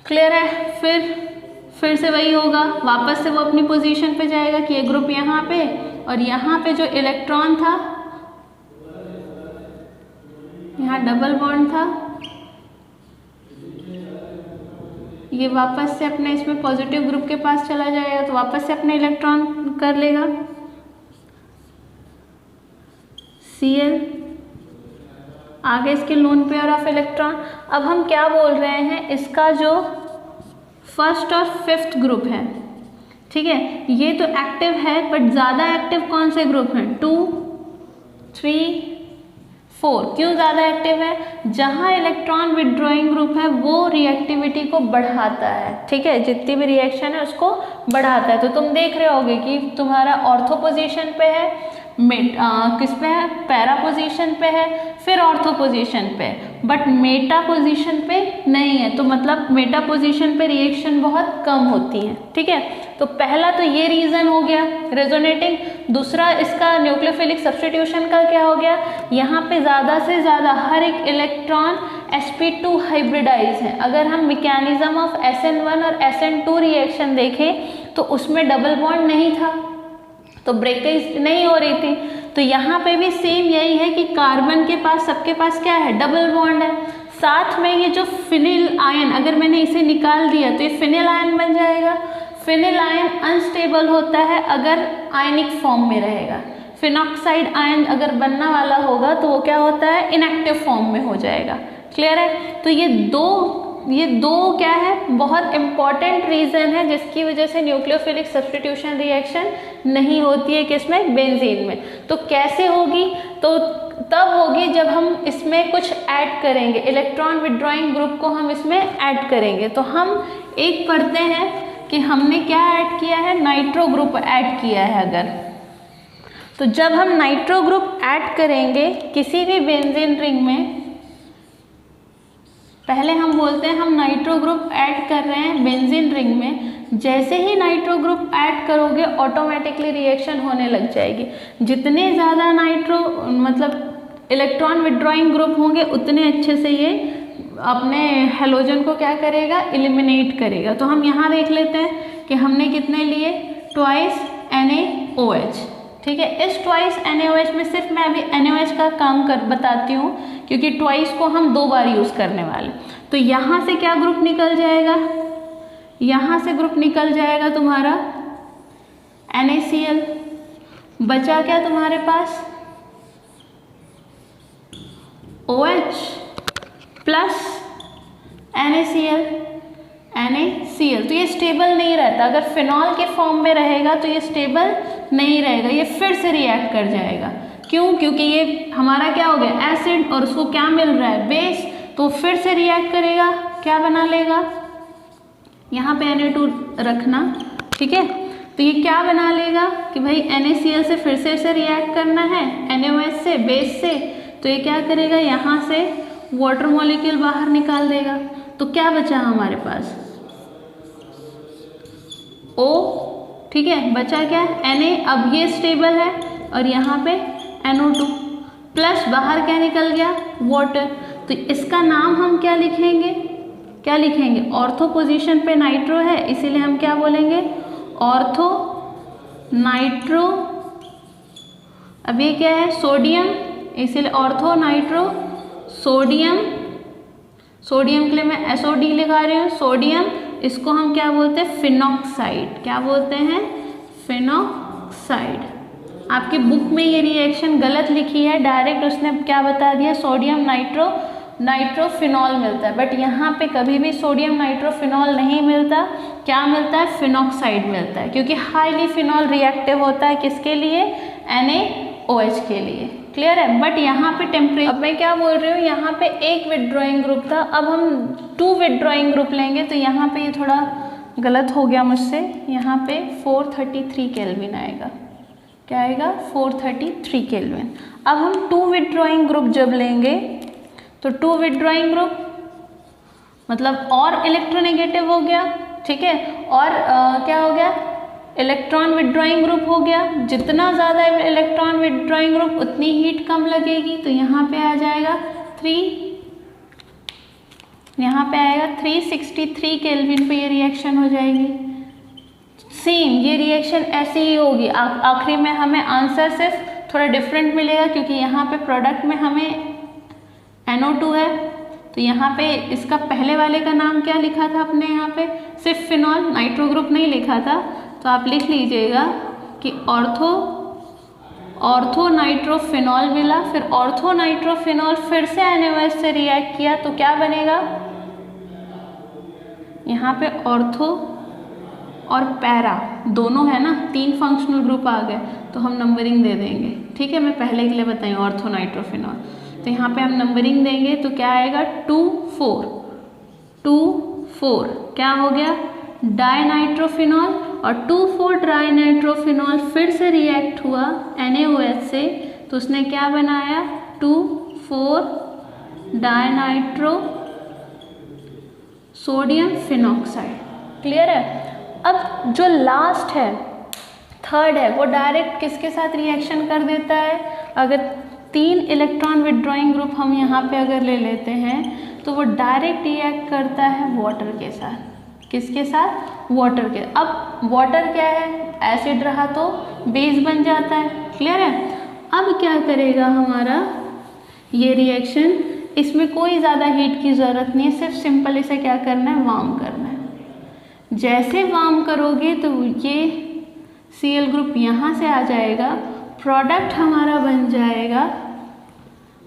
क्लियर है। फिर से वही होगा, वापस से वो अपनी पोजीशन पे जाएगा कि ये ग्रुप यहाँ पे और यहाँ पे जो इलेक्ट्रॉन था, यहाँ डबल बॉन्ड था, ये वापस से अपने इसमें पॉजिटिव ग्रुप के पास चला जाएगा, तो वापस से अपने इलेक्ट्रॉन कर लेगा Cl, आगे इसके लोन पेयर ऑफ इलेक्ट्रॉन। अब हम क्या बोल रहे हैं, इसका जो फर्स्ट और फिफ्थ ग्रुप है, ठीक है, ये तो एक्टिव है, बट ज़्यादा एक्टिव कौन से ग्रुप हैं, 2, 3, 4। क्यों ज़्यादा एक्टिव है, जहाँ इलेक्ट्रॉन विड्रॉइंग ग्रुप है वो रिएक्टिविटी को बढ़ाता है, ठीक है, जितनी भी रिएक्शन है उसको बढ़ाता है। तो तुम देख रहे होगे कि तुम्हारा ऑर्थो पोजीशन पे है, किस पे है, पैरा पोजीशन पे है, फिर ऑर्थो पोजीशन पे, बट मेटा पोजीशन पे नहीं है। तो मतलब मेटा पोजीशन पे रिएक्शन बहुत कम होती है, ठीक है। तो पहला तो ये रीज़न हो गया रेजोनेटिंग। दूसरा इसका न्यूक्लियोफिलिक सब्स्टिट्यूशन का क्या हो गया, यहाँ पे ज़्यादा से ज़्यादा हर एक इलेक्ट्रॉन sp2 हाइब्रिडाइज है। अगर हम मैकेनिज्म ऑफ SN1 और SN2 रिएक्शन देखें तो उसमें डबल बॉन्ड नहीं था, तो ब्रेकेज नहीं हो रही थी। तो यहाँ पे भी सेम यही है कि कार्बन के पास, सबके पास क्या है, डबल बॉन्ड है। साथ में ये जो फिनिल आयन, अगर मैंने इसे निकाल दिया तो ये फिनिल आयन बन जाएगा। फिनिल आयन अनस्टेबल होता है अगर आयनिक फॉर्म में रहेगा। फिनॉक्साइड आयन अगर बनना वाला होगा तो वो क्या होता है, इनएक्टिव फॉर्म में हो जाएगा, क्लियर है। तो ये दो क्या है, बहुत इंपॉर्टेंट रीज़न है जिसकी वजह से न्यूक्लियोफिलिक सब्स्टिट्यूशन रिएक्शन नहीं होती है किसमें, बेंजीन में। तो कैसे होगी, तो तब होगी जब हम इसमें कुछ ऐड करेंगे, इलेक्ट्रॉन विड्रॉइंग ग्रुप को हम इसमें ऐड करेंगे। तो हम एक पढ़ते हैं कि हमने क्या ऐड किया है, नाइट्रो ग्रुप ऐड किया है। अगर तो जब हम नाइट्रो ग्रुप ऐड करेंगे किसी भी बेंजीन रिंग में, पहले हम बोलते हैं हम नाइट्रो ग्रुप ऐड कर रहे हैं बेंजीन रिंग में। जैसे ही नाइट्रो ग्रुप ऐड करोगे ऑटोमेटिकली रिएक्शन होने लग जाएगी। जितने ज़्यादा नाइट्रो मतलब इलेक्ट्रॉन विड्रॉइंग ग्रुप होंगे उतने अच्छे से ये अपने हेलोजन को क्या करेगा, एलिमिनेट करेगा। तो हम यहाँ देख लेते हैं कि हमने कितने लिए, ट्वाइस NaOH, ठीक है। इस ट्वाइस NaOH में सिर्फ मैं अभी NaOH का काम बताती हूँ क्योंकि ट्वाइस को हम 2 बार यूज़ करने वाले। तो यहाँ से क्या ग्रुप निकल जाएगा, यहाँ से ग्रुप निकल जाएगा तुम्हारा NaCl। बचा क्या तुम्हारे पास, OH प्लस NaCl। तो ये स्टेबल नहीं रहता, अगर फिनॉल के फॉर्म में रहेगा तो ये स्टेबल नहीं रहेगा, ये फिर से रिएक्ट कर जाएगा। क्यों? क्योंकि ये हमारा क्या हो गया एसिड और उसको क्या मिल रहा है बेस, तो फिर से रिएक्ट करेगा, क्या बना लेगा, यहाँ पे Na2 रखना, ठीक है। तो ये क्या बना लेगा कि भाई NaCl से फिर से इसे रिएक्ट करना है NaOH से बेस से, तो ये क्या करेगा यहाँ से वाटर मॉलिक्यूल बाहर निकाल देगा। तो क्या बचा हमारे पास O, ठीक है, बचा क्या Na, अब ये स्टेबल है और यहाँ पे NO2 प्लस बाहर क्या निकल गया वाटर। तो इसका नाम हम क्या लिखेंगे, क्या लिखेंगे, ऑर्थो पोजीशन पे नाइट्रो है इसीलिए हम क्या बोलेंगे ऑर्थो नाइट्रो। अब ये क्या है सोडियम, इसीलिए ऑर्थो नाइट्रो सोडियम, सोडियम के लिए मैं SOD लगा रही हूँ सोडियम, इसको हम क्या बोलते हैं फिनॉक्साइड, क्या बोलते हैं फिनॉक्साइड। आपकी बुक में ये रिएक्शन गलत लिखी है, डायरेक्ट उसने क्या बता दिया सोडियम नाइट्रो नाइट्रोफिनॉल मिलता है, बट यहाँ पे कभी भी सोडियम नाइट्रोफिनॉल नहीं मिलता, क्या मिलता है फिनॉक्साइड मिलता है, क्योंकि हाईली फिनॉल रिएक्टिव होता है किसके लिए NaOH के लिए, क्लियर है। बट यहाँ पे टेम्परेचर, अब मैं क्या बोल रही हूँ, यहाँ पे एक विथड्रॉइंग ग्रुप था, अब हम 2 विथड्रॉइंग ग्रुप लेंगे, तो यहाँ पे ये थोड़ा गलत हो गया मुझसे, यहाँ पे 433 केल्विन आएगा, क्या आएगा 433 केल्विन। अब हम 2 विथड्रॉइंग ग्रुप जब लेंगे तो 2 विथड्रॉइंग ग्रुप मतलब और इलेक्ट्रोनेगेटिव हो गया, ठीक है, और क्या हो गया इलेक्ट्रॉन विथड्रॉइंग ग्रुप हो गया। जितना ज़्यादा इलेक्ट्रॉन विथड्रॉइंग ग्रुप उतनी हीट कम लगेगी, तो यहाँ पे आ जाएगा 363 केल्विन पे ये रिएक्शन हो जाएगी। सेम ये रिएक्शन ऐसे ही होगी, आखिरी में हमें आंसर सिर्फ थोड़ा डिफरेंट मिलेगा, क्योंकि यहाँ पे प्रोडक्ट में हमें NO2 है, तो यहाँ पे इसका पहले वाले का नाम क्या लिखा था अपने यहाँ पे सिर्फ फिनॉल, नाइट्रो ग्रुप नहीं लिखा था, तो आप लिख लीजिएगा कि ऑर्थो नाइट्रोफिनॉल मिला, फिर ऑर्थो नाइट्रोफिनॉल फिर से NaOH से रिएक्ट किया, तो क्या बनेगा यहाँ पे ऑर्थो और पैरा दोनों है ना, 3 फंक्शनल ग्रुप आ गए, तो हम नंबरिंग दे देंगे, ठीक है। मैं पहले के लिए बताई ऑर्थो नाइट्रोफिनॉल, तो यहाँ पे हम नंबरिंग देंगे, तो क्या आएगा 2 4 क्या हो गया डाइनाइट्रोफिनॉल, और 2,4 डाइनाइट्रोफिनॉल फिर से रिएक्ट हुआ NaOH से, तो उसने क्या बनाया 2,4 डाइनाइट्रो सोडियम फिनॉक्साइड, क्लियर है। अब जो लास्ट है थर्ड है, वो डायरेक्ट किसके साथ रिएक्शन कर देता है, अगर 3 इलेक्ट्रॉन विथड्रॉइंग ग्रुप हम यहाँ पे अगर ले लेते हैं, तो वो डायरेक्ट रिएक्ट करता है वाटर के साथ, किसके साथ वाटर के। अब वाटर क्या है एसिड रहा तो बेस बन जाता है, क्लियर है। अब क्या करेगा हमारा ये रिएक्शन, इसमें कोई ज़्यादा हीट की ज़रूरत नहीं है, सिर्फ सिंपल इसे क्या करना है वार्म करना है। जैसे वार्म करोगे तो ये Cl ग्रुप यहाँ से आ जाएगा, प्रोडक्ट हमारा बन जाएगा,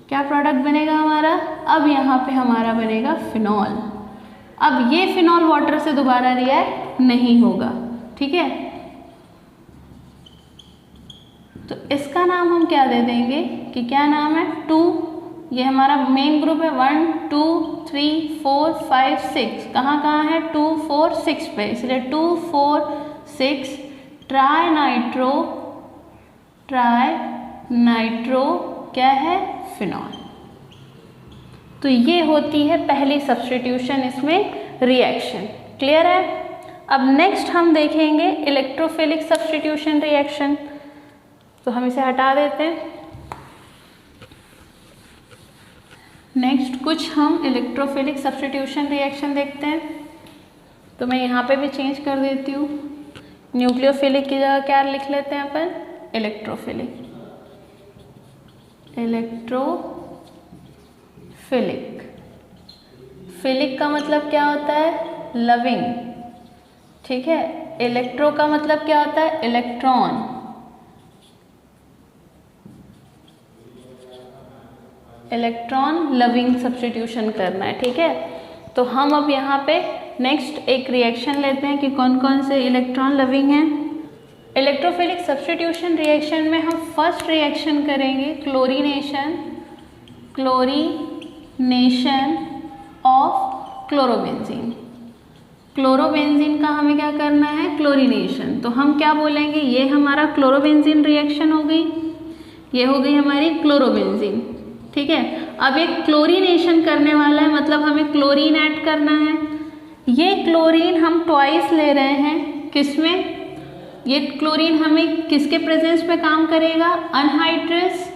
क्या प्रोडक्ट बनेगा हमारा, अब यहाँ पे हमारा बनेगा फिनॉल। अब ये फिनॉल वाटर से दोबारा रिएक्ट नहीं होगा, ठीक है। तो इसका नाम हम क्या दे देंगे कि क्या नाम है 2, ये हमारा मेन ग्रुप है 1 2 3 4 5 6, कहाँ कहाँ है 2 4 6 पे, इसलिए 2 4 6 ट्राई नाइट्रो क्या है फिनॉल। तो ये होती है पहली सब्स्टिट्यूशन इसमें रिएक्शन, क्लियर है। अब नेक्स्ट हम देखेंगे इलेक्ट्रोफिलिक सब्स्टिट्यूशन रिएक्शन, तो हम इसे हटा देते हैं। नेक्स्ट कुछ हम इलेक्ट्रोफिलिक सब्स्टिट्यूशन रिएक्शन देखते हैं, तो मैं यहाँ पे भी चेंज कर देती हूँ, न्यूक्लियोफिलिक की जगह क्या लिख लेते हैं अपन इलेक्ट्रोफिलिक। फिलिक का मतलब क्या होता है लविंग, ठीक है। इलेक्ट्रो का मतलब क्या होता है इलेक्ट्रॉन, इलेक्ट्रॉन लविंग सब्स्टिट्यूशन करना है, ठीक है। तो हम अब यहाँ पे नेक्स्ट एक रिएक्शन लेते हैं कि कौन कौन से इलेक्ट्रॉन लविंग हैं। इलेक्ट्रोफिलिक सब्स्टिट्यूशन रिएक्शन में हम फर्स्ट रिएक्शन करेंगे क्लोरीनेशन ऑफ क्लोरोबेंजीन। क्लोरोबेंजीन का हमें क्या करना है, क्लोरीनेशन। तो हम क्या बोलेंगे, ये हमारा क्लोरोबेंजीन रिएक्शन हो गई, ये हो गई हमारी क्लोरोबेंजीन, ठीक है। अब एक क्लोरीनेशन करने वाला है, मतलब हमें क्लोरीन ऐड करना है। ये क्लोरीन हम ट्वाइस ले रहे हैं, किसमें, ये क्लोरीन हमें किसके प्रेजेंस में काम करेगा, अनहाइड्रस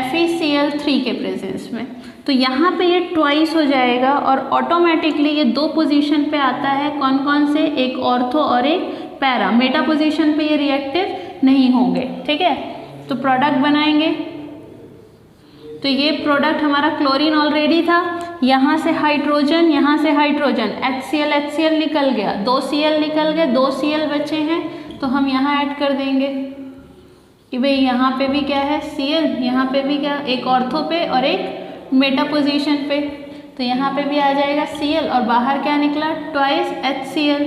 FeCl3 के प्रेजेंस में। तो यहाँ पे ये ट्वाइस हो जाएगा और ऑटोमेटिकली ये दो पोजीशन पे आता है। कौन कौन से, एक ऑर्थो और एक पैरा। मेटा पोजीशन पे ये रिएक्टिव नहीं होंगे, ठीक है। तो प्रोडक्ट बनाएंगे, तो ये प्रोडक्ट हमारा क्लोरीन ऑलरेडी था, यहाँ से हाइड्रोजन, यहाँ से हाइड्रोजन, HCl निकल गया, 2 Cl निकल गए, 2 Cl बचे हैं, तो हम यहाँ ऐड कर देंगे कि भाई यहाँ पे भी क्या है Cl, यहाँ पे भी क्या, एक ऑर्थो पे और एक मेटा पोजीशन पे, तो यहाँ पे भी आ जाएगा Cl और बाहर क्या निकला, ट्वाइस HCl।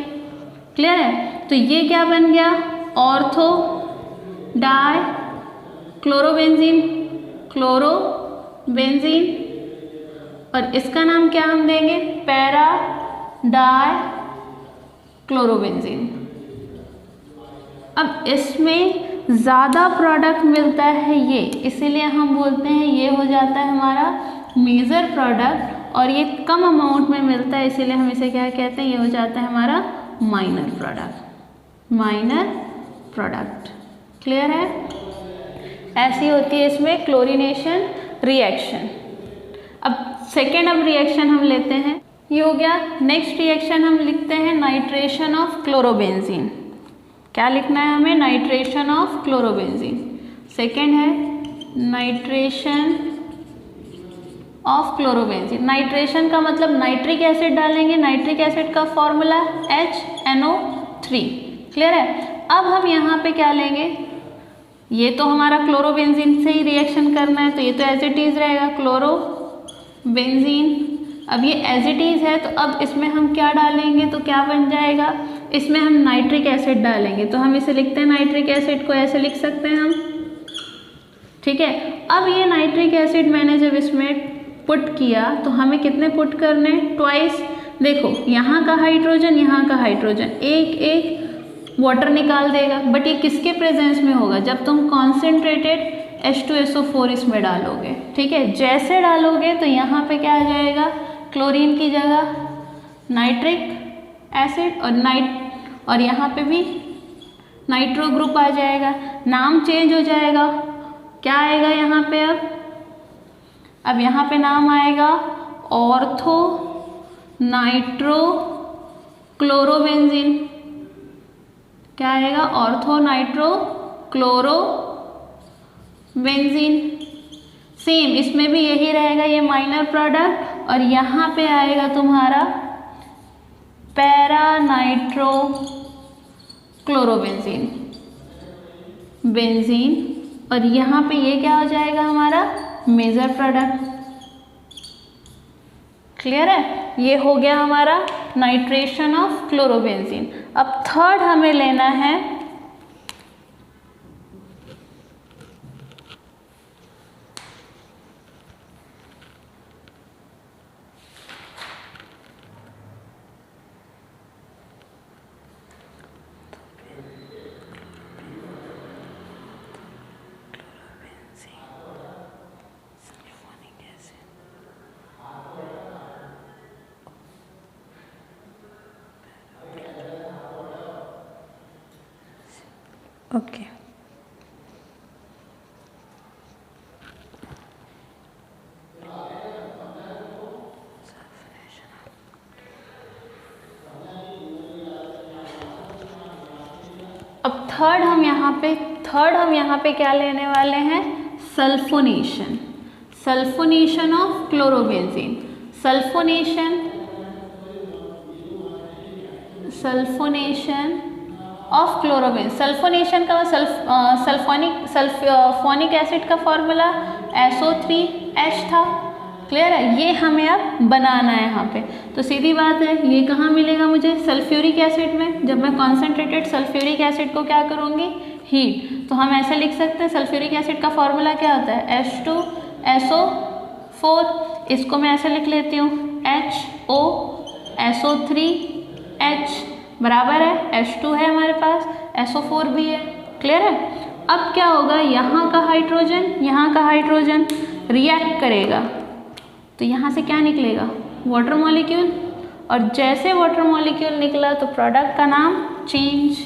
क्लियर है। तो ये क्या बन गया, ऑर्थो डाई क्लोरोबेंजीन, और इसका नाम क्या हम देंगे, पैरा डाई क्लोरोबेंजीन। अब इसमें ज़्यादा प्रोडक्ट मिलता है ये, इसीलिए हम बोलते हैं ये हो जाता है हमारा मेजर प्रोडक्ट, और ये कम अमाउंट में मिलता है, इसीलिए हम इसे क्या कहते हैं, ये हो जाता है हमारा माइनर प्रोडक्ट। क्लियर है। ऐसी होती है इसमें क्लोरीनेशन रिएक्शन। अब सेकेंड रिएक्शन हम लेते हैं, ये हो गया। नेक्स्ट रिएक्शन हम लिखते हैं नाइट्रेशन ऑफ क्लोरोबेंजीन। क्या लिखना है हमें, नाइट्रेशन ऑफ क्लोरोबेंजीन। सेकेंड है नाइट्रेशन ऑफ क्लोरोबेंजीन। नाइट्रेशन का मतलब नाइट्रिक एसिड डालेंगे, नाइट्रिक एसिड का फॉर्मूला HNO3। क्लियर है। अब हम यहाँ पे क्या लेंगे, ये तो हमारा क्लोरोबेंजीन से ही रिएक्शन करना है, तो ये तो एज इट इज रहेगा क्लोरोबेंजीन। अब ये एज इट इज है, तो अब इसमें हम क्या डालेंगे, तो क्या बन जाएगा, इसमें हम नाइट्रिक एसिड डालेंगे, तो हम इसे लिखते हैं, नाइट्रिक एसिड को ऐसे लिख सकते हैं हम, ठीक है। अब ये नाइट्रिक एसिड मैंने जब इसमें पुट किया, तो हमें कितने पुट करने, ट्वाइस। देखो यहाँ का हाइड्रोजन, यहाँ का हाइड्रोजन, एक वाटर निकाल देगा, बट ये किसके प्रेजेंस में होगा, जब तुम कॉन्सेंट्रेटेड H2SO4 इसमें डालोगे, ठीक है। जैसे डालोगे तो यहाँ पे क्या आ जाएगा, क्लोरीन की जगह नाइट्रिक एसिड और यहाँ पे भी नाइट्रो ग्रुप आ जाएगा, नाम चेंज हो जाएगा। क्या आएगा यहाँ पे, अब यहाँ पे नाम आएगा ऑर्थो नाइट्रो क्लोरोबेंजीन। क्या आएगा, ऑर्थो नाइट्रो क्लोरोबेंजीन। सेम इसमें भी यही रहेगा, ये माइनर प्रोडक्ट, और यहाँ पे आएगा तुम्हारा पैरा नाइट्रो क्लोरोबेंजीन और यहाँ पे ये क्या हो जाएगा हमारा मेजर प्रोडक्ट। क्लियर है। ये हो गया हमारा नाइट्रेशन ऑफ क्लोरोबेंजीन। अब थर्ड हमें लेना है ओके अब थर्ड हम यहाँ पे क्या लेने वाले हैं, sulphonation of chlorobenzene. Sulphonation of chlorobenzene. Sulphonation का सल्फोनिक एसिड का फॉर्मूला SO3H था। क्लियर है, ये हमें अब बनाना है यहाँ पे। तो सीधी बात है, ये कहाँ मिलेगा मुझे, सल्फ्यूरिक एसिड में। जब मैं कॉन्सेंट्रेटेड सल्फ्यूरिक एसिड को क्या करूँगी, हीट, तो हम ऐसे लिख सकते हैं सल्फ्यूरिक एसिड का फॉर्मूला क्या होता है, H2SO4। इसको मैं ऐसे लिख लेती हूँ, HOSO3H बराबर है, H2 है हमारे पास, SO4 भी है। क्लियर है। अब क्या होगा, यहाँ का हाइड्रोजन रिएक्ट करेगा, तो यहाँ से क्या निकलेगा, वाटर मॉलिक्यूल, और जैसे वाटर मॉलिक्यूल निकला तो प्रोडक्ट का नाम चेंज।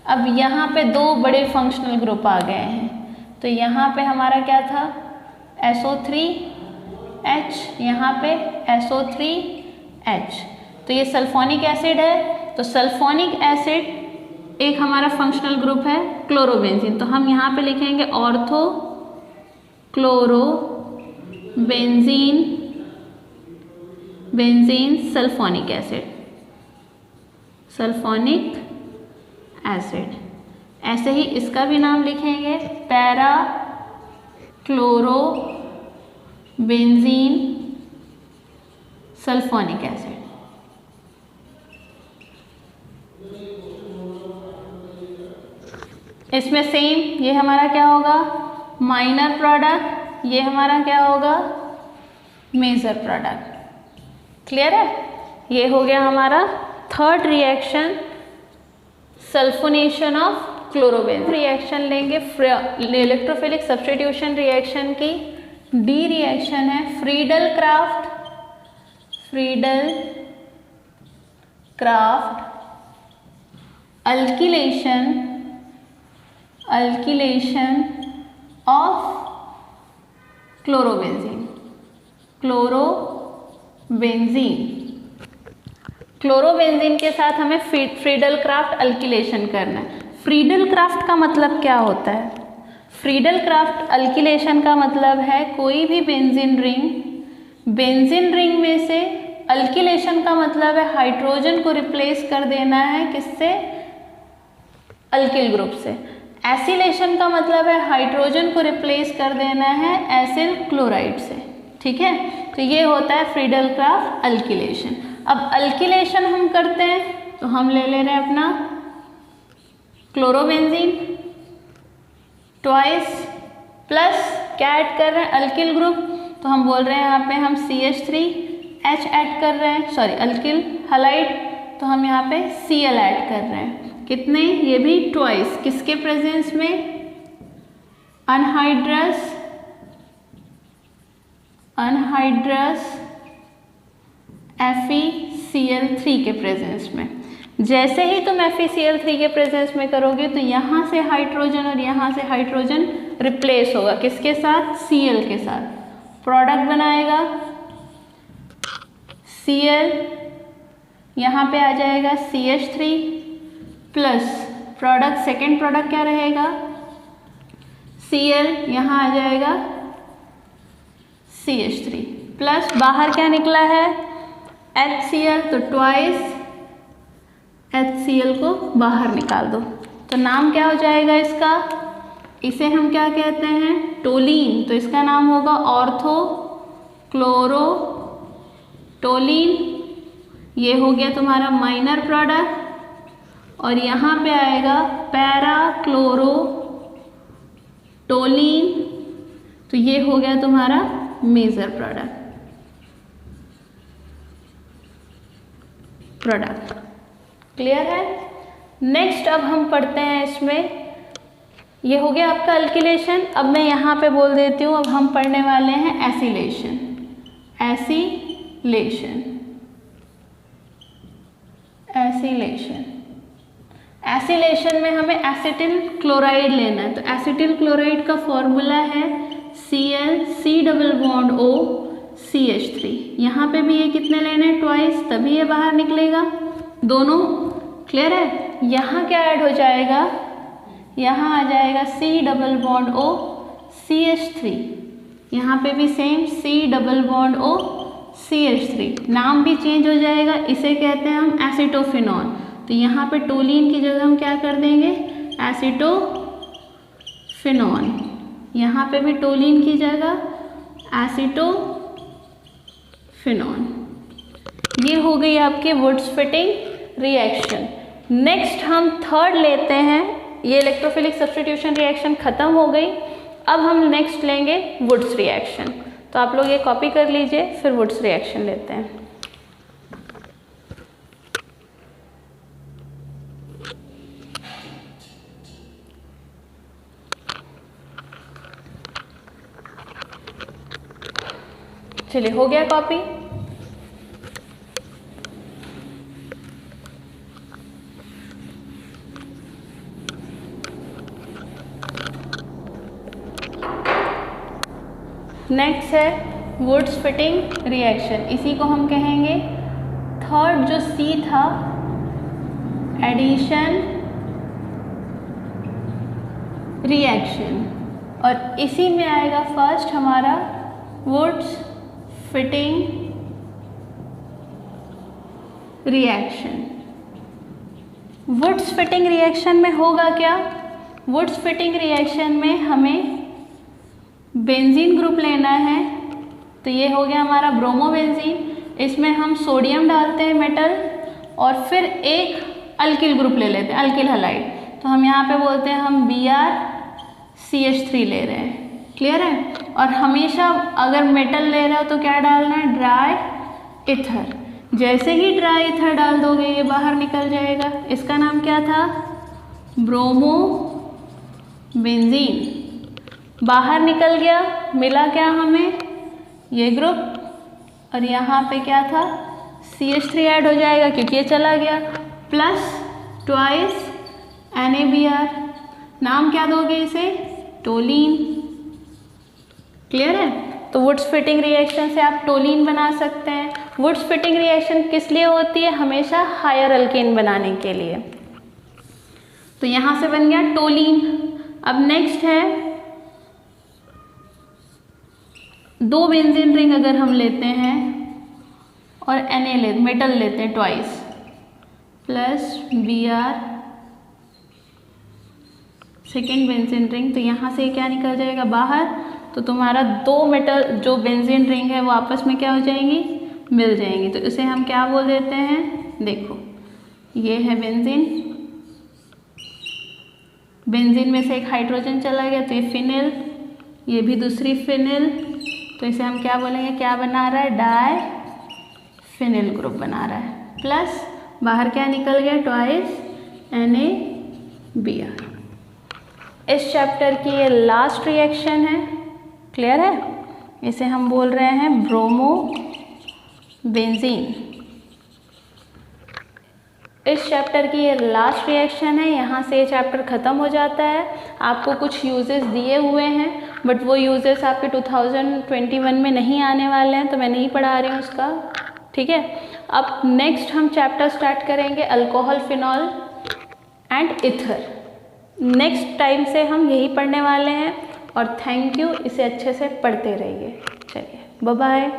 अब यहाँ पे दो बड़े फंक्शनल ग्रुप आ गए हैं, तो यहाँ पे हमारा क्या था, SO3H, यहाँ पे SO3H। तो ये सल्फोनिक एसिड है, तो सल्फोनिक एसिड एक हमारा फंक्शनल ग्रुप है क्लोरोबेंजीन, तो हम यहाँ पे लिखेंगे ऑर्थो क्लोरोबेंजीन सल्फोनिक एसिड। ऐसे ही इसका भी नाम लिखेंगे पैरा क्लोरोबेंजीन सल्फोनिक एसिड। इसमें सेम, ये हमारा क्या होगा, माइनर प्रोडक्ट, ये हमारा क्या होगा, मेजर प्रोडक्ट। क्लियर है, ये हो गया हमारा third reaction, sulphonation of chlorobenzene. Reaction लेंगे इलेक्ट्रोफिलिक सब्स्टिट्यूशन रिएक्शन की, डी रिएक्शन है फ्रीडल क्राफ्ट अल्किलेशन ऑफ क्लोरोबेंजीन के साथ हमें फ्रीडल क्राफ्ट अल्किलेशन करना है। फ्रीडल क्राफ्ट का मतलब क्या होता है, फ्रीडल क्राफ्ट अल्किलेशन का मतलब है कोई भी बेंजीन रिंग में से, अल्किलेशन का मतलब है हाइड्रोजन को रिप्लेस कर देना है किससे, अल्किल ग्रुप से। एसिलेशन का मतलब है हाइड्रोजन को रिप्लेस कर देना है एसिल क्लोराइड से। ठीक है, तो ये होता है फ्रीडल क्राफ्ट अल्किलेशन। अब अल्किलेशन हम करते हैं तो हम ले रहे हैं अपना क्लोरोबेंजीन ट्वाइस प्लस क्या ऐड कर रहे हैं, अल्किल ग्रुप, तो हम बोल रहे हैं यहाँ पे हम CH3H ऐड कर रहे हैं, सॉरी अल्किल हलाइड, तो हम यहाँ पे Cl ऐड कर रहे हैं। कितने, ये भी ट्वाइस, किसके प्रेजेंस में, अनहाइड्रस FeCl3 के प्रेजेंस में। जैसे ही तुम FeCl3 के प्रेजेंस में करोगे तो यहाँ से हाइड्रोजन और यहाँ से हाइड्रोजन रिप्लेस होगा किसके साथ, Cl के साथ, प्रोडक्ट बनाएगा Cl, यहाँ पे आ जाएगा CH3 plus product, second product क्या रहेगा Cl, यहाँ आ जाएगा CH3 प्लस बाहर क्या निकला है HCl, तो ट्वाइस HCl को बाहर निकाल दो, तो नाम क्या हो जाएगा इसका, इसे हम क्या कहते हैं, टोलीन, तो इसका नाम होगा ऑर्थो क्लोरोटोलीन। ये हो गया तुम्हारा माइनर प्रोडक्ट, और यहाँ पे आएगा पैरा क्लोरोटोलीन, तो ये हो गया तुम्हारा मेजर प्रोडक्ट। क्लियर है। नेक्स्ट अब हम पढ़ते हैं इसमें, ये हो गया आपका अल्किलेशन। अब मैं यहाँ पे बोल देती हूँ, अब हम पढ़ने वाले हैं एसिलेशन। एसिलेशन में हमें एसिटिल क्लोराइड लेना है, तो एसिटिल क्लोराइड का फॉर्मूला है Cl C≡CH3। यहाँ पे भी ये कितने लेने हैं, ट्वाइस, तभी ये बाहर निकलेगा दोनों। क्लियर है। यहाँ क्या ऐड हो जाएगा, यहाँ आ जाएगा C≡CH3, यहाँ पे भी सेम C≡CH3, नाम भी चेंज हो जाएगा, इसे कहते हैं हम एसिटोफिनॉल। तो यहाँ पे टोलीन की जगह हम क्या कर देंगे, एसिटोफिनॉल। यहाँ पे भी टोलीन की जगह एसीटोफिनॉन। ये हो गई आपके वुड्स फिटिंग रिएक्शन। नेक्स्ट हम थर्ड लेते हैं। ये इलेक्ट्रोफिलिक सब्स्टिट्यूशन रिएक्शन ख़त्म हो गई। अब हम नेक्स्ट लेंगे वुड्स रिएक्शन। तो आप लोग ये कॉपी कर लीजिए, फिर वुड्स रिएक्शन लेते हैं। चलिए, हो गया कॉपी। नेक्स्ट है वुड्स फिटिंग रिएक्शन। इसी को हम कहेंगे थर्ड जो सी था, एडिशन रिएक्शन, और इसी में आएगा फर्स्ट हमारा Wurtz Fittig reaction. Wurtz Fittig reaction में होगा क्या? वुड्स फिटिंग रिएक्शन में हमें बेंजीन ग्रुप लेना है। तो ये हो गया हमारा ब्रोमोबेंजीन। इसमें हम सोडियम डालते हैं मेटल, और फिर एक अल्किल ग्रुप ले लेते हैं, अल्किल हैलाइड। तो हम यहाँ पे बोलते हैं हम BrCH3 ले रहे हैं। क्लियर है? और हमेशा अगर मेटल ले रहे हो तो क्या डालना है? Dry ether. जैसे ही ड्राई इथर डाल दोगे ये बाहर निकल जाएगा। इसका नाम क्या था? ब्रोमोबेंजीन। बाहर निकल गया। मिला क्या हमें? ये ग्रुप, और यहाँ पे क्या था? CH3 ऐड हो जाएगा क्योंकि ये चला गया, प्लस ट्वाइस NaBr। नाम क्या दोगे इसे? टोलीन। क्लियर है? तो वुड्स फिटिंग रिएक्शन से आप टोलीन बना सकते हैं। वुड्स फिटिंग रिएक्शन किस लिए होती है? हमेशा हायर अल्केन बनाने के लिए। तो यहाँ से बन गया टोलीन। अब नेक्स्ट है दो बेंजीन रिंग अगर हम लेते हैं और मेटल लेते हैं twice, plus Br second benzene ring. तो यहाँ से क्या निकल जाएगा बाहर? तो तुम्हारा दो मेटल जो बेंजीन रिंग है वो आपस में क्या हो जाएंगी? मिल जाएंगी। तो इसे हम क्या बोल देते हैं? देखो, ये है बेंजीन। बेंजीन में से एक हाइड्रोजन चला गया तो ये फिनिल, ये भी दूसरी फिनिल। तो इसे हम क्या बोलेंगे? क्या बना रहा है? डाई फिनिल ग्रुप बना रहा है। प्लस बाहर क्या निकल गया? Twice NaBr। इस चैप्टर की ये लास्ट रिएक्शन है। क्लियर है? इसे हम बोल रहे हैं ब्रोमोबेंजीन। इस चैप्टर की ये लास्ट रिएक्शन है। यहाँ से ये चैप्टर ख़त्म हो जाता है। आपको कुछ यूजेस दिए हुए हैं, बट वो यूजेस आपके 2021 में नहीं आने वाले हैं, तो मैं नहीं पढ़ा रही हूँ उसका। ठीक है? अब नेक्स्ट हम चैप्टर स्टार्ट करेंगे alcohol, phenol and ether. Next time से हम यही पढ़ने वाले हैं। और थैंक यू, इसे अच्छे से पढ़ते रहिए। चलिए, बाय बाय।